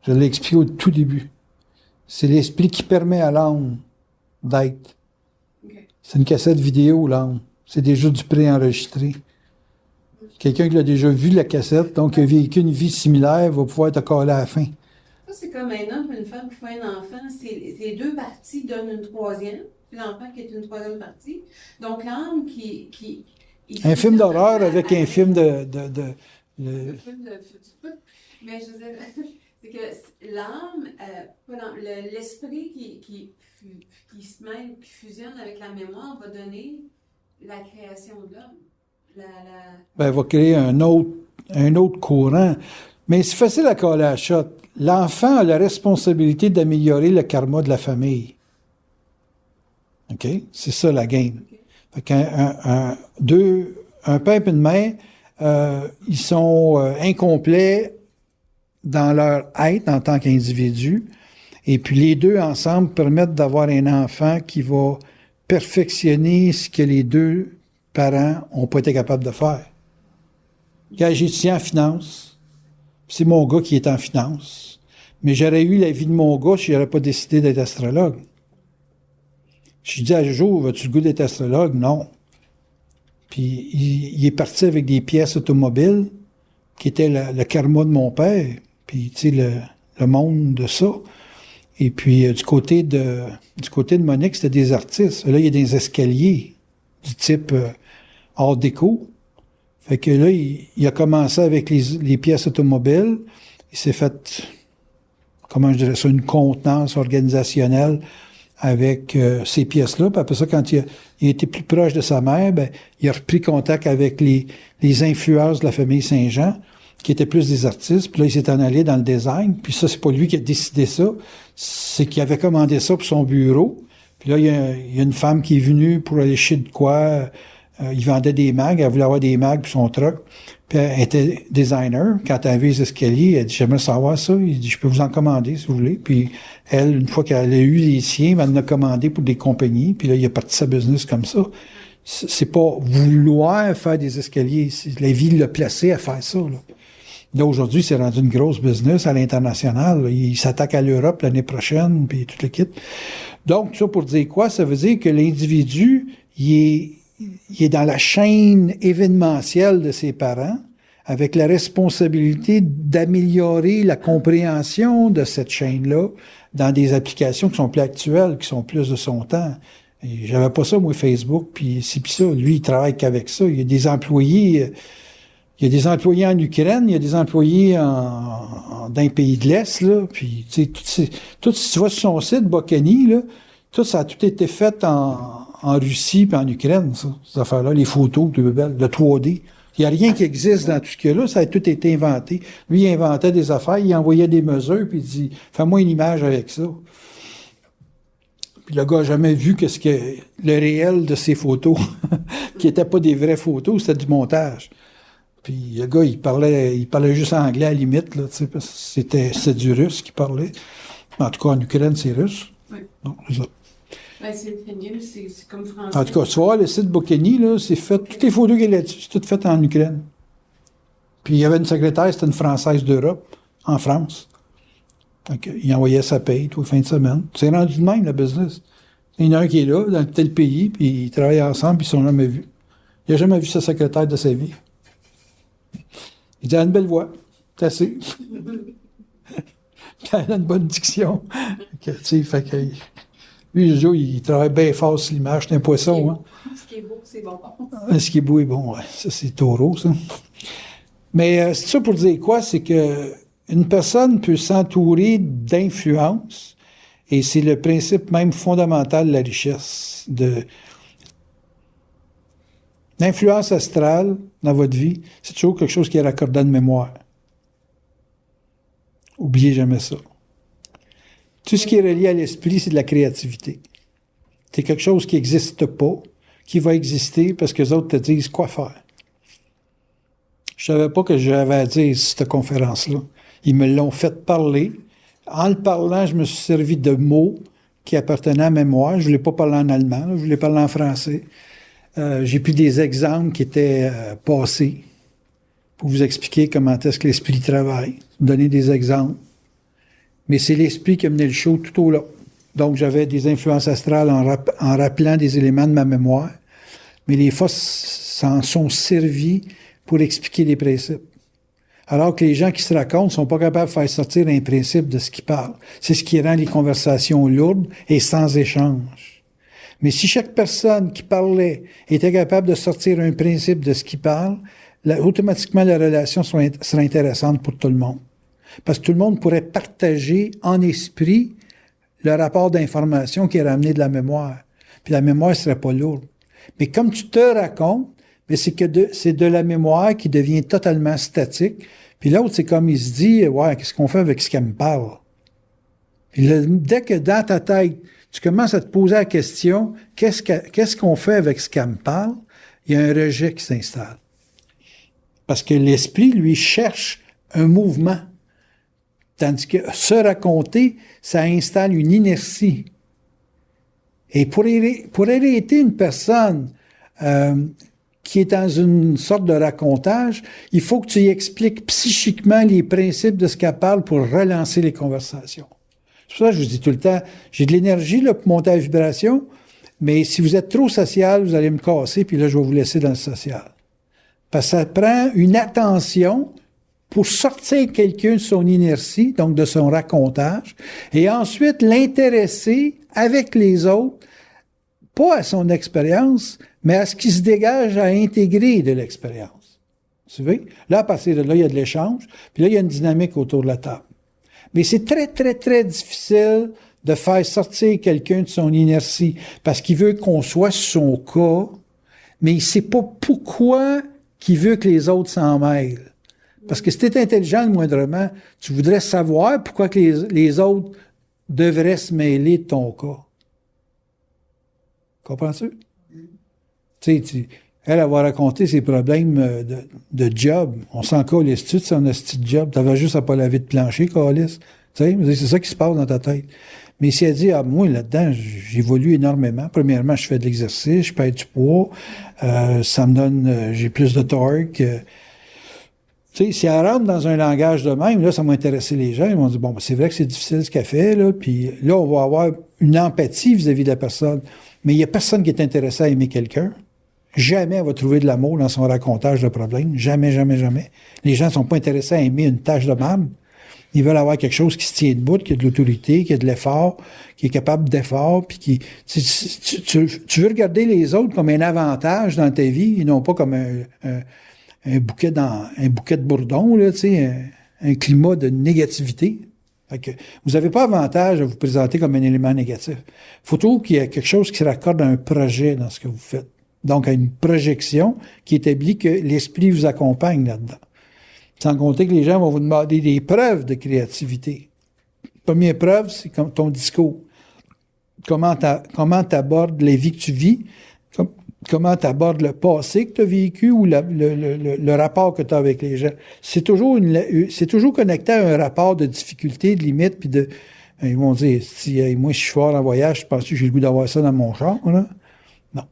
Je l'ai expliqué au tout début. C'est l'esprit qui permet à l'âme d'être. Okay. C'est une cassette vidéo, l'âme. C'est déjà du préenregistré. Quelqu'un qui l'a déjà vu, la cassette, donc qui a vécu une vie similaire, va pouvoir te coller à la fin. Ça, c'est comme un homme et une femme qui font un enfant. Ces deux parties donnent une troisième, puis l'enfant qui est une troisième partie. Donc, l'âme qui un film d'horreur avec un film de Le film de... Mais je veux dire, c'est que l'âme, l'esprit qui se mêle, qui fusionne avec la mémoire, va donner la création de l'homme. Ben, va créer un autre courant. Mais c'est facile à coller à la shot. L'enfant a la responsabilité d'améliorer le karma de la famille. OK? C'est ça la game. Okay. Fait qu'un père et une mère, ils sont incomplets dans leur être en tant qu'individu. Et puis les deux ensemble permettent d'avoir un enfant qui va perfectionner ce que les deux parents n'ont pas été capables de faire. Quand j'ai étudié en finance, c'est mon gars qui est en finance. Mais j'aurais eu la vie de mon gars si j'aurais pas décidé d'être astrologue. Je dis à Jojo, as-tu le goût d'être astrologue? Non. Puis il est parti avec des pièces automobiles qui étaient le karma de mon père, puis tu sais, le monde de ça. Et puis du côté de Monique, c'était des artistes. Là, il y a des escaliers du type art déco. Fait que là, il a commencé avec les pièces automobiles. Il s'est fait, comment je dirais ça, une contenance organisationnelle avec ces pièces-là. Puis après ça, quand il était plus proche de sa mère, ben, il a repris contact avec les influences de la famille Saint-Jean, qui étaient plus des artistes. Puis là, il s'est en allé dans le design. Puis ça, c'est pas lui qui a décidé ça. C'est qu'il avait commandé ça pour son bureau. Puis là, il y a une femme qui est venue pour aller chez de quoi. Il vendait des mags. Elle voulait avoir des mags pour son truck. Puis elle était designer. Quand elle a vu les escaliers, elle dit, j'aimerais savoir ça. Il dit, je peux vous en commander si vous voulez. Puis elle, une fois qu'elle a eu les siens, elle en a commandé pour des compagnies. Puis là, il a parti sa business comme ça. C'est pas vouloir faire des escaliers. La vie l'a placé à faire ça, là. Là, aujourd'hui, c'est rendu une grosse business à l'international. Il s'attaque à l'Europe l'année prochaine, puis tout le kit. Donc, ça pour dire quoi? Ça veut dire que l'individu, il est dans la chaîne événementielle de ses parents, avec la responsabilité d'améliorer la compréhension de cette chaîne-là dans des applications qui sont plus actuelles, qui sont plus de son temps. Et j'avais pas ça, moi, Facebook, puis ci, puis ça. Lui, il travaille qu'avec ça. Il y a des employés en Ukraine, il y a des employés dans les pays de l'Est, là, puis, tu sais, tout, si tu vas sur son site, Bocani, là, ça a tout été fait en Russie puis en Ukraine, ça, ces affaires-là, les photos, le 3D. Il n'y a rien qui existe dans tout ce qu'il y a là, ça a tout été inventé. Lui, il inventait des affaires, il envoyait des mesures, puis il dit, fais-moi une image avec ça. Puis le gars n'a jamais vu qu'est-ce que le réel de ces photos, qui n'étaient pas des vraies photos, c'était du montage. Puis le gars, il parlait juste anglais à la limite, là, tu sais, parce que c'était du russe qu'il parlait. En tout cas, en Ukraine, c'est russe. Oui. Donc, c'est ça. Ben, c'est mieux, c'est comme français. En tout cas, tu vois, le site Bocani, là, c'est fait, toutes les photos qu'il y a là-dessus, c'est tout fait en Ukraine. Puis il y avait une secrétaire, c'était une Française d'Europe, en France. Donc, il envoyait sa paye tous les fins de semaine. C'est rendu de même, le business. Il y en a un qui est là, dans tel pays, puis ils travaillent ensemble, puis ils ne sont jamais vus. Il n'a jamais vu sa secrétaire de sa vie. Il dit, elle a une belle voix. C'est assez. Elle a une bonne diction. Fait que, lui, Joe, il travaille bien fort sur l'image. C'est un poisson. Hein. Ce qui est beau, c'est bon. Ce qui est beau est bon, ouais. Ça, c'est taureau, ça. Mais c'est ça pour dire quoi? C'est que une personne peut s'entourer d'influence, et c'est le principe même fondamental de la richesse. L'influence astrale dans votre vie, c'est toujours quelque chose qui est raccordant de mémoire. Oubliez jamais ça. Tout ce qui est relié à l'esprit, c'est de la créativité. C'est quelque chose qui n'existe pas, qui va exister parce que les autres te disent quoi faire. Je ne savais pas que j'avais à dire cette conférence-là. Ils me l'ont fait parler. En le parlant, je me suis servi de mots qui appartenaient à ma mémoire. Je ne voulais pas parler en allemand, je voulais parler en français. J'ai pris des exemples qui étaient passés pour vous expliquer comment est-ce que l'esprit travaille, vous donner des exemples. Mais c'est l'esprit qui a mené le show tout au long. Donc, j'avais des influences astrales en rappelant des éléments de ma mémoire, mais les forces s'en sont servies pour expliquer les principes. Alors que les gens qui se racontent ne sont pas capables de faire sortir un principe de ce qu'ils parlent. C'est ce qui rend les conversations lourdes et sans échange. Mais si chaque personne qui parlait était capable de sortir un principe de ce qu'il parle, automatiquement la relation serait intéressante pour tout le monde. Parce que tout le monde pourrait partager en esprit le rapport d'information qui est ramené de la mémoire. Puis la mémoire ne serait pas lourde. Mais comme tu te racontes, mais c'est de la mémoire qui devient totalement statique. Puis l'autre, c'est comme il se dit, ouais, qu'est-ce qu'on fait avec ce qu'elle me parle? Puis dès que dans ta tête, tu commences à te poser la question, qu'est-ce qu'on fait avec ce qu'elle me parle? Il y a un rejet qui s'installe. Parce que l'esprit, lui, cherche un mouvement. Tandis que se raconter, ça installe une inertie. Et pour arrêter une personne qui est dans une sorte de racontage, il faut que tu y expliques psychiquement les principes de ce qu'elle parle pour relancer les conversations. C'est pour ça que je vous dis tout le temps, j'ai de l'énergie là, pour monter à la vibration, mais si vous êtes trop social, vous allez me casser, puis là, je vais vous laisser dans le social. Parce que ça prend une attention pour sortir quelqu'un de son inertie, donc de son racontage, et ensuite l'intéresser avec les autres, pas à son expérience, mais à ce qui se dégage à intégrer de l'expérience. Vous savez? Là, à partir de là, il y a de l'échange, puis là, il y a une dynamique autour de la table. Mais c'est très, très, très difficile de faire sortir quelqu'un de son inertie, parce qu'il veut qu'on soit sur son cas, mais il ne sait pas pourquoi qu'il veut que les autres s'en mêlent. Parce que si tu es intelligent le moindrement, tu voudrais savoir pourquoi que les autres devraient se mêler de ton cas. Comprends-tu? Tu sais, elle va raconter ses problèmes de job. On s'en calisse-tu de son esti de job? T'avais juste à pas laver de plancher, calisse. Tu sais, c'est ça qui se passe dans ta tête. Mais si elle dit, ah, moi, là-dedans, j'évolue énormément. Premièrement, je fais de l'exercice, je perds du poids, ça me donne, j'ai plus de torque. Tu sais, si elle rentre dans un langage de même, là, ça va intéresser les gens. Ils vont dire, bon, ben, c'est vrai que c'est difficile ce qu'elle fait, là, puis là, on va avoir une empathie vis-à-vis de la personne. Mais il n'y a personne qui est intéressé à aimer quelqu'un. Jamais elle va trouver de l'amour dans son racontage de problèmes. Jamais, jamais, jamais. Les gens ne sont pas intéressés à aimer une tâche de marde. Ils veulent avoir quelque chose qui se tient debout, qui a de l'autorité, qui a de l'effort, qui est capable d'effort, puis qui... Tu veux regarder les autres comme un avantage dans ta vie, et non pas comme un bouquet de bourdons, là, tu sais, un climat de négativité. Fait que vous n'avez pas avantage à vous présenter comme un élément négatif. Il faut toujours qu'il y ait quelque chose qui se raccorde à un projet dans ce que vous faites. Donc, à une projection qui établit que l'esprit vous accompagne là-dedans. Sans compter que les gens vont vous demander des preuves de créativité. Première preuve, c'est comme ton discours. Comment tu abordes la vie que tu vis, comment tu abordes le passé que tu as vécu ou le rapport que tu as avec les gens. C'est toujours connecté à un rapport de difficulté, de limite, puis de... Ils vont dire, si moi, je suis fort en voyage, je pense que j'ai le goût d'avoir ça dans mon char, là. Non.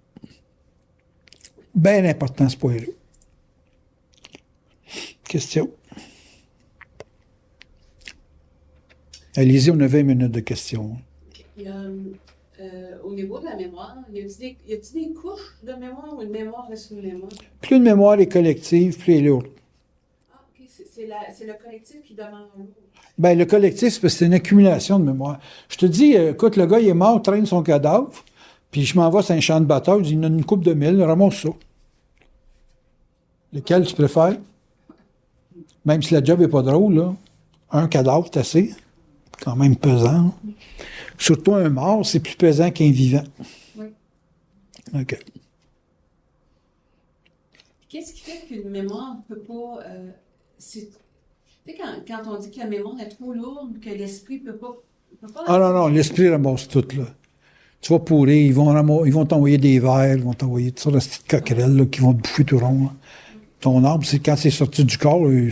Bien important, ce point-là. Question. Allez-y, on a 20 minutes de questions. Au niveau de la mémoire, y a-t-il des couches de mémoire ou une mémoire reste une mémoire? Plus une mémoire est collective, plus elle est lourde. Ah, OK. C'est le collectif qui demande l'autre. Ben, le collectif, c'est parce que c'est une accumulation de mémoire. Je te dis, écoute, le gars, il est mort, traîne son cadavre, puis je m'en vais sur un champ de bataille, je dis, il y en a une coupe de 1000, ramasse ça. Lequel tu préfères? Même si la job n'est pas drôle, là. Un cadavre, c'est assez. Quand même pesant. Surtout un mort, c'est plus pesant qu'un vivant. Oui. OK. Qu'est-ce qui fait qu'une mémoire ne peut pas... tu sais, quand on dit que la mémoire est trop lourde, que l'esprit ne peut pas... Ah non, l'esprit ramasse tout, là. Tu vas pourrir, ils vont t'envoyer des vers, ils vont t'envoyer toutes sortes de petites coquerelles là, qui vont te bouffer tout rond. Là. Ton arbre, c'est quand c'est sorti du corps, là,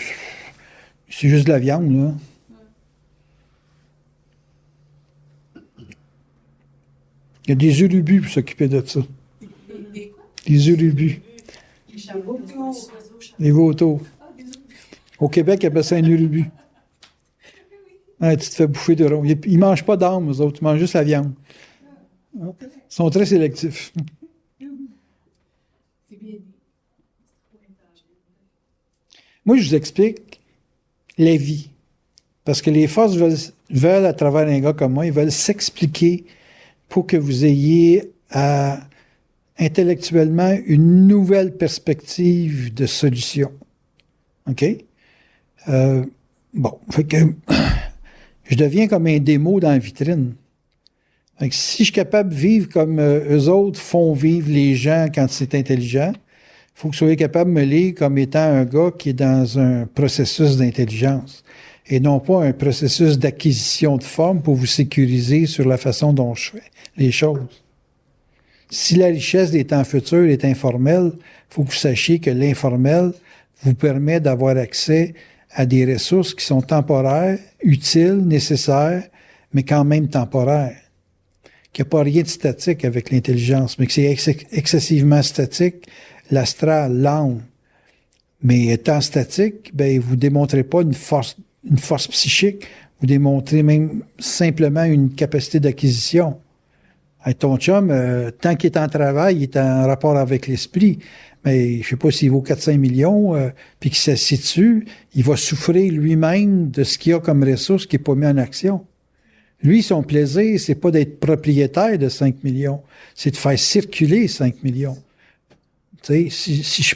c'est juste de la viande, là. Il y a des urubus pour s'occuper de ça. Des quoi? Des urubus. Les chameaux. Les vautours. Au Québec, ils appellent ça un urubu. Ouais, tu te fais bouffer de rond. Ils ne mangent pas d'âme, eux autres. Ils mangent juste la viande. Ils sont très sélectifs. Moi, je vous explique la vie. Parce que les forces veulent, à travers un gars comme moi, ils veulent s'expliquer pour que vous ayez intellectuellement une nouvelle perspective de solution. OK? Bon, fait que je deviens comme un démo dans la vitrine. Fait que si je suis capable de vivre comme eux autres font vivre les gens quand c'est intelligent, il faut que vous soyez capable de me lire comme étant un gars qui est dans un processus d'intelligence et non pas un processus d'acquisition de forme pour vous sécuriser sur la façon dont je fais les choses. Si la richesse des temps futurs est informelle, il faut que vous sachiez que l'informel vous permet d'avoir accès à des ressources qui sont temporaires, utiles, nécessaires, mais quand même temporaires. Qu'il n'y a pas rien de statique avec l'intelligence, mais que c'est excessivement statique, l'astral, l'âme. Mais étant statique, ben, vous démontrez pas une force psychique, vous démontrez même simplement une capacité d'acquisition. Ton chum, tant qu'il est en travail, il est en rapport avec l'esprit. Mais je sais pas s'il vaut 4-5 millions, puis qu'il s'assied dessus, il va souffrir lui-même de ce qu'il a comme ressource qui n'est pas mis en action. Lui, son plaisir, c'est pas d'être propriétaire de 5 millions, c'est de faire circuler 5 millions. Tu sais,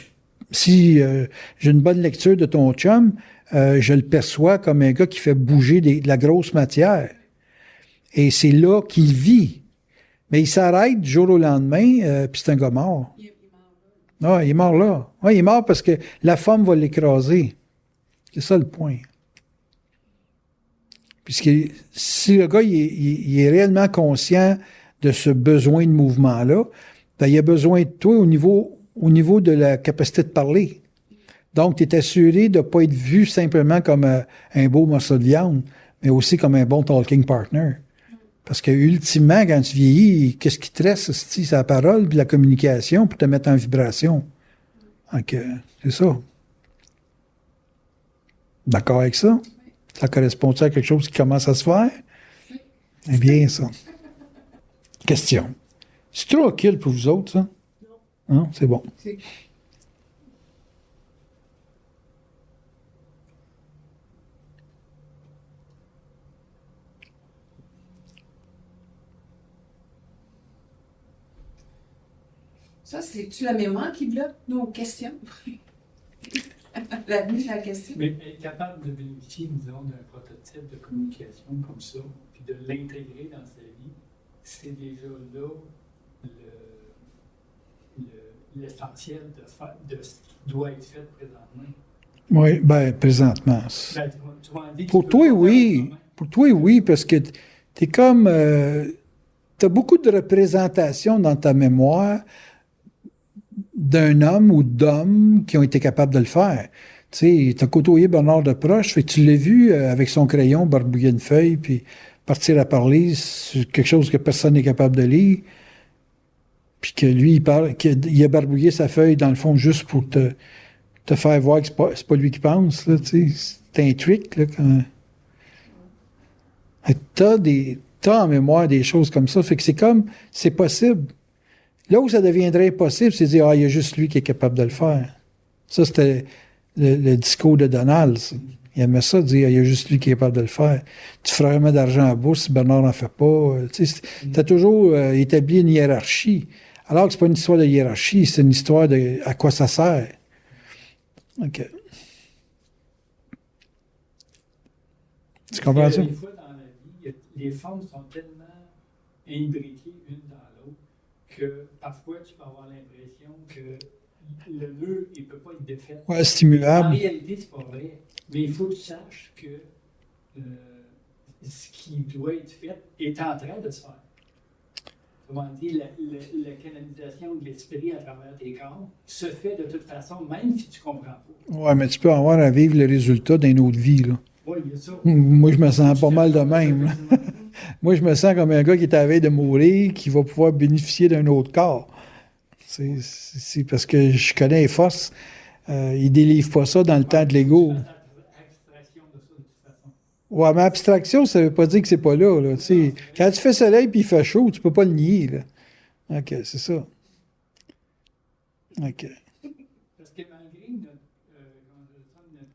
si j'ai une bonne lecture de ton chum, je le perçois comme un gars qui fait bouger de la grosse matière. Et c'est là qu'il vit. Mais il s'arrête du jour au lendemain, puis c'est un gars mort. Ah, il est mort là. Oui, il est mort parce que la femme va l'écraser. C'est ça le point. Puisque si le gars il est réellement conscient de ce besoin de mouvement-là, ben, il a besoin de toi au niveau de la capacité de parler. Donc, tu es assuré de ne pas être vu simplement comme un beau morceau de viande, mais aussi comme un bon talking partner. Parce que, ultimement, quand tu vieillis, qu'est-ce qui te reste? C'est la parole puis la communication pour te mettre en vibration. Donc, c'est ça. D'accord avec ça? Ça correspond à quelque chose qui commence à se faire? C'est bien, ça. Question. C'est trop kill pour vous autres, ça? Non, c'est bon. Ça, c'est-tu la mémoire qui bloque nos questions? La question. Mais être capable de bénéficier, disons, d'un prototype de communication comme ça, puis de l'intégrer dans sa vie, c'est déjà là l'essentiel de ce qui doit être fait présentement. Oui, bien, présentement. Pour toi, oui. Pour toi, oui, parce que t'es comme... t'as beaucoup de représentations dans ta mémoire d'un homme ou d'hommes qui ont été capables de le faire. Tu sais, t'as côtoyé Bernard de proche, fait que tu l'as vu avec son crayon barbouiller une feuille, puis partir à parler sur quelque chose que personne n'est capable de lire, puis que lui, qu'il a barbouillé sa feuille, dans le fond, juste pour te faire voir que c'est pas lui qui pense, là, tu sais. C'est un trick, là, quand... T'as en mémoire des choses comme ça, fait que c'est possible. Là où ça deviendrait impossible, c'est de dire, il y a juste lui qui est capable de le faire. Ça, c'était le discours de Donald. Ça. Il aimait ça, dire, il y a juste lui qui est capable de le faire. Tu feras vraiment d'argent à bourse si Bernard n'en fait pas. Tu as toujours établi une hiérarchie. Alors que c'est pas une histoire de hiérarchie, c'est une histoire de à quoi ça sert. OK. Tu comprends ça? Des fois, dans la vie, les formes sont tellement imbriquées une dans l'autre que parfois, tu peux avoir l'impression que le nœud, il ne peut pas être défait. Ouais, stimulable. En réalité, c'est pas vrai. Mais il faut que tu saches que ce qui doit être fait est en train de se faire. Comment dire, la canalisation de l'esprit à travers tes corps se fait de toute façon, même si tu ne comprends pas. Ouais, mais tu peux avoir à vivre le résultat d'une autre vie, là. Oui, il y a ça. Moi, je me sens pas mal de même. Là. Moi, je me sens comme un gars qui est à la veille de mourir, qui va pouvoir bénéficier d'un autre corps. C'est parce que je connais les forces. Ils ne délivrent pas ça dans le temps de l'ego. Abstraction de ça, de toute façon. Ouais, mais abstraction, ça ne veut pas dire que c'est pas là. Là. Quand tu fais soleil et il fait chaud, tu peux pas le nier. Là. OK, c'est ça. OK. Parce que malgré notre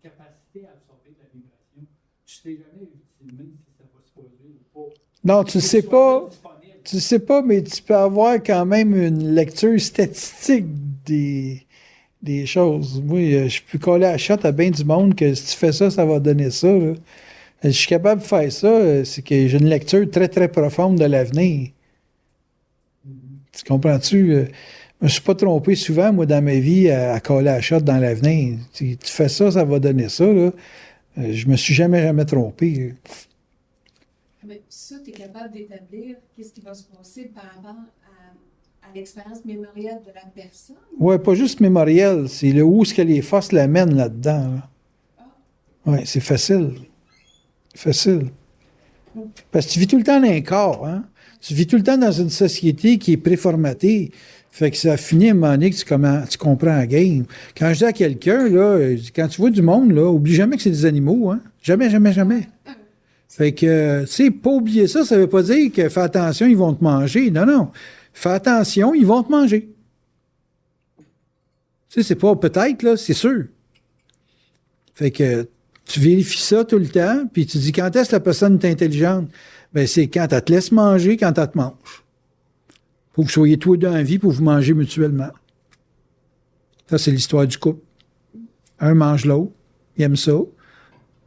capacité à absorber de la vibration, tu ne sais jamais ultimement si ça va se poser ou pas. Non, tu ne sais pas. Tu sais pas, mais tu peux avoir quand même une lecture statistique des choses. Moi, je peux coller à la shot à bien du monde que si tu fais ça, ça va donner ça. Là. Si je suis capable de faire ça, c'est que j'ai une lecture très, très profonde de l'avenir. Tu comprends-tu? Je me suis pas trompé souvent, moi, dans ma vie, à coller à la shot dans l'avenir. Tu fais ça, ça va donner ça. Là. Je me suis jamais trompé. Mais ça, tu es capable d'établir qu'est-ce qui va se passer par rapport à l'expérience mémorielle de la personne? Oui, pas juste mémoriel, c'est le où est-ce que les forces l'amènent là-dedans. Là. Ah. Oui, c'est facile. Facile. Parce que tu vis tout le temps dans un corps, hein? Tu vis tout le temps dans une société qui est préformatée. Fait que ça finit à un moment donné que tu comprends la game. Quand je dis à quelqu'un, là, quand tu vois du monde, là, oublie jamais que c'est des animaux, hein? Jamais, jamais, jamais. Fait que, tu sais, pas oublier ça, ça veut pas dire que fais attention, ils vont te manger. Non, non. Fais attention, ils vont te manger. Tu sais, c'est pas peut-être, là, c'est sûr. Fait que tu vérifies ça tout le temps, puis tu dis quand est-ce que la personne est intelligente? Ben, c'est quand elle te laisse manger, quand elle te mange. Faut que vous soyez tous les deux en vie pour vous manger mutuellement. Ça, c'est l'histoire du couple. Un mange l'autre, il aime ça.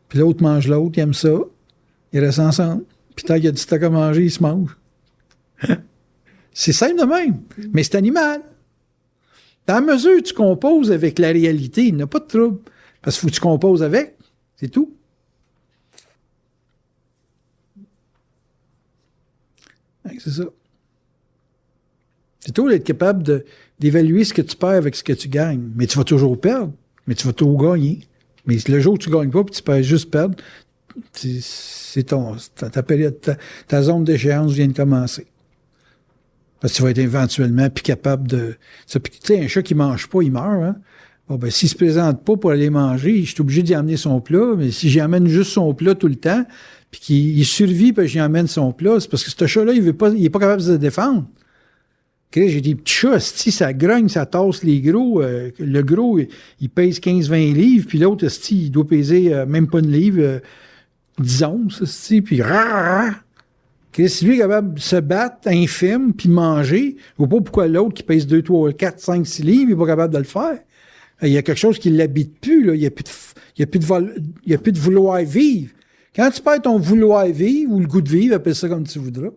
Puis l'autre mange l'autre, il aime ça. Ils restent ensemble. Puis tant qu'il y a du stock à manger, ils se mangent. C'est simple de même, mais c'est animal. Dans la mesure où tu composes avec la réalité, il n'y a pas de trouble. Parce qu'il faut que tu composes avec, c'est tout. C'est ça. C'est tout d'être capable d'évaluer ce que tu perds avec ce que tu gagnes. Mais tu vas toujours perdre, mais tu vas toujours gagner. Mais le jour où tu ne gagnes pas, puis tu peux juste perdre, c'est ta période, ta zone d'échéance vient de commencer. Parce que tu vas être éventuellement plus capable de... Tu sais, un chat qui ne mange pas, il meurt. Hein? Bon, ben, s'il se présente pas pour aller manger, je suis obligé d'y amener son plat, mais si j'y amène juste son plat tout le temps, puis qu'il survit, puis j'y amène son plat, c'est parce que ce chat-là, il est pas capable de se défendre. J'ai des petits chats, si ça grogne, ça tasse les gros. Le gros, il pèse 15-20 livres, puis l'autre, il doit peser même pas une livre, 10 onces, puis si lui est capable de se battre, infime, puis manger, je vois pas pourquoi l'autre qui pèse 2, 3, 4, 5, 6 livres, il n'est pas capable de le faire. Il y a quelque chose qui ne l'habite plus, là. Il n'y a plus de vouloir vivre. Quand tu perds ton vouloir vivre, ou le goût de vivre, appelle ça comme tu voudras,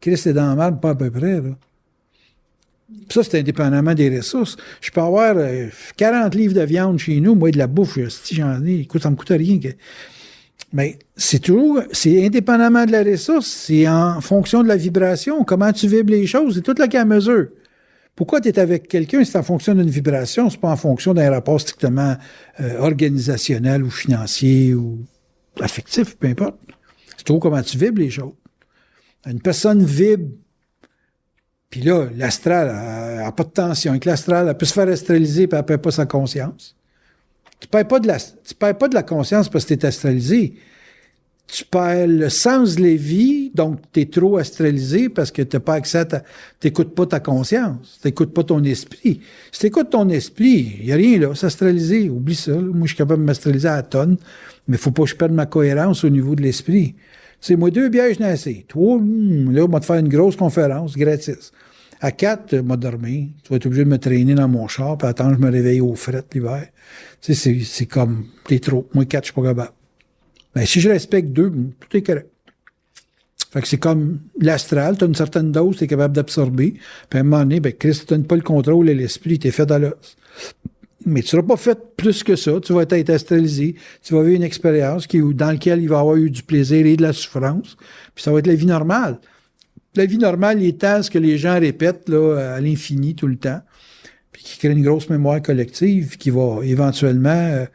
Christ est dans la merde, pas à peu près, là. Puis ça, c'est indépendamment des ressources. Je peux avoir 40 livres de viande chez nous, moi, de la bouffe, si j'en ai, écoute, ça me coûte rien. Mais c'est indépendamment de la ressource, c'est en fonction de la vibration, comment tu vibres les choses, c'est toute la cas mesure. Pourquoi tu es avec quelqu'un, c'est en fonction d'une vibration, c'est pas en fonction d'un rapport strictement organisationnel ou financier ou affectif, peu importe. C'est toujours comment tu vibres les choses. Une personne vibre. Puis là, l'astral n'a pas de tension. Avec l'astral, elle peut se faire astraliser puis elle ne perd pas sa conscience. Tu ne perds pas de la conscience parce que tu es astralisé. Tu perds le sens de la vie, donc tu es trop astralisé parce que tu n'as pas accès tu n'écoutes pas ta conscience, tu n'écoutes pas ton esprit. Si tu écoutes ton esprit, il n'y a rien là, s'astraliser, oublie ça. Là. Moi, je suis capable de m'astraliser à la tonne, mais il ne faut pas que je perde ma cohérence au niveau de l'esprit. C'est moi, 2 bières, je n'ai assez. 3, là, on va te faire une grosse conférence, gratis. À 4, moi, dormir. Tu vas être obligé de me traîner dans mon char, puis attendre que je me réveille au fret l'hiver. Tu sais, c'est comme, t'es trop. Moi, 4, je suis pas capable. Ben, si je respecte 2, tout est correct. Fait que c'est comme l'astral, tu as une certaine dose, tu es capable d'absorber. Puis à un moment donné, ben, Christ, tu donnes pas le contrôle et l'esprit, tu es fait à l'os. Mais tu ne seras pas fait plus que ça. Tu vas être astralisé. Tu vas vivre une expérience dans laquelle il va y avoir eu du plaisir et de la souffrance. Puis ça va être la vie normale. La vie normale étant ce que les gens répètent là, à l'infini tout le temps, puis qui crée une grosse mémoire collective qui va éventuellement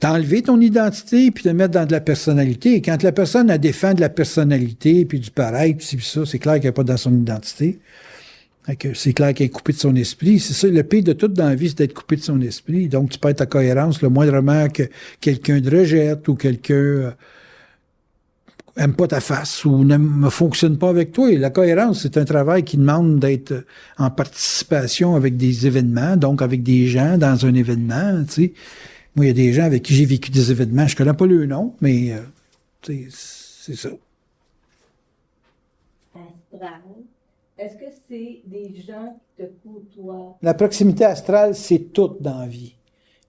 t'enlever ton identité puis te mettre dans de la personnalité. Et quand la personne a défend de la personnalité puis du pareil, puis ça, c'est clair qu'elle n'est pas dans son identité. C'est clair qu'elle est coupée de son esprit. C'est ça, le pire de tout dans la vie, c'est d'être coupé de son esprit. Donc, tu perds ta cohérence le moindrement que quelqu'un te rejette ou quelqu'un aime pas ta face ou ne fonctionne pas avec toi. Et la cohérence, c'est un travail qui demande d'être en participation avec des événements, donc avec des gens dans un événement, tu sais. Moi, il y a des gens avec qui j'ai vécu des événements, je connais pas le nom, mais c'est ça. Astral. Est-ce que c'est des gens qui te côtoient? La proximité astrale, c'est tout dans la vie.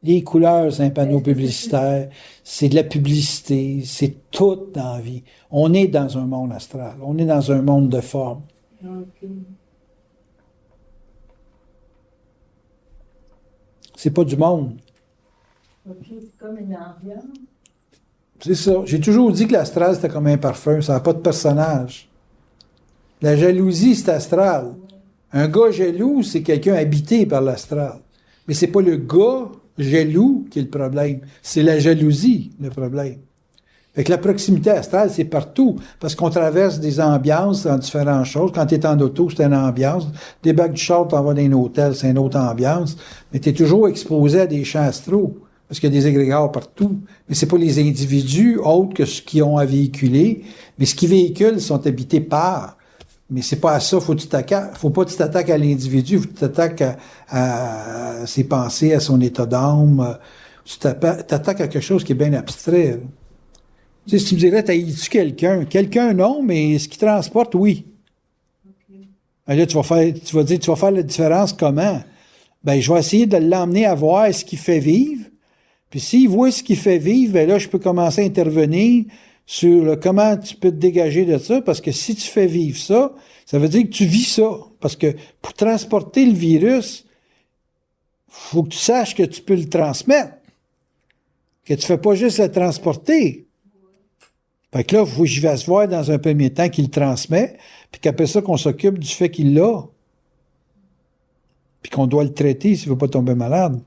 Les couleurs, c'est un panneau publicitaire, c'est de la publicité, c'est tout dans la vie. On est dans un monde astral, on est dans un monde de forme. Okay. C'est pas du monde. Ok, c'est comme une ambiance. C'est ça. J'ai toujours dit que l'astral, c'était comme un parfum, ça n'a pas de personnage. La jalousie, c'est astral. Un gars jaloux, c'est quelqu'un habité par l'astral. Mais c'est pas le gars jaloux qui est le problème. C'est la jalousie, le problème. Fait que la proximité astrale, c'est partout. Parce qu'on traverse des ambiances dans différentes choses. Quand tu es en auto, c'est une ambiance. Des bacs du char, t'en vas dans un hôtel, c'est une autre ambiance. Mais tu es toujours exposé à des champs astraux. Parce qu'il y a des égrégores partout. Mais c'est pas les individus autres que ceux qui ont à véhiculer. Mais ce qui véhiculent sont habités par. Mais c'est pas à ça, faut pas que tu t'attaques à l'individu, faut que tu t'attaques à ses pensées, à son état d'âme. Tu t'attaques à quelque chose qui est bien abstrait. Tu sais, si tu me dirais, t'haïs-tu quelqu'un? Quelqu'un, non, mais ce qui transporte, oui. Okay. Là, tu vas faire la différence comment? Ben, je vais essayer de l'emmener à voir ce qui fait vivre. Puis s'il voit ce qui fait vivre, ben là, je peux commencer à intervenir sur comment tu peux te dégager de ça, parce que si tu fais vivre ça, ça veut dire que tu vis ça. Parce que pour transporter le virus, faut que tu saches que tu peux le transmettre. Que tu fais pas juste le transporter. Fait que là, il faut que j'y vais se voir dans un premier temps qu'il le transmet, puis qu'après ça, qu'on s'occupe du fait qu'il l'a. Puis qu'on doit le traiter s'il ne veut pas tomber malade.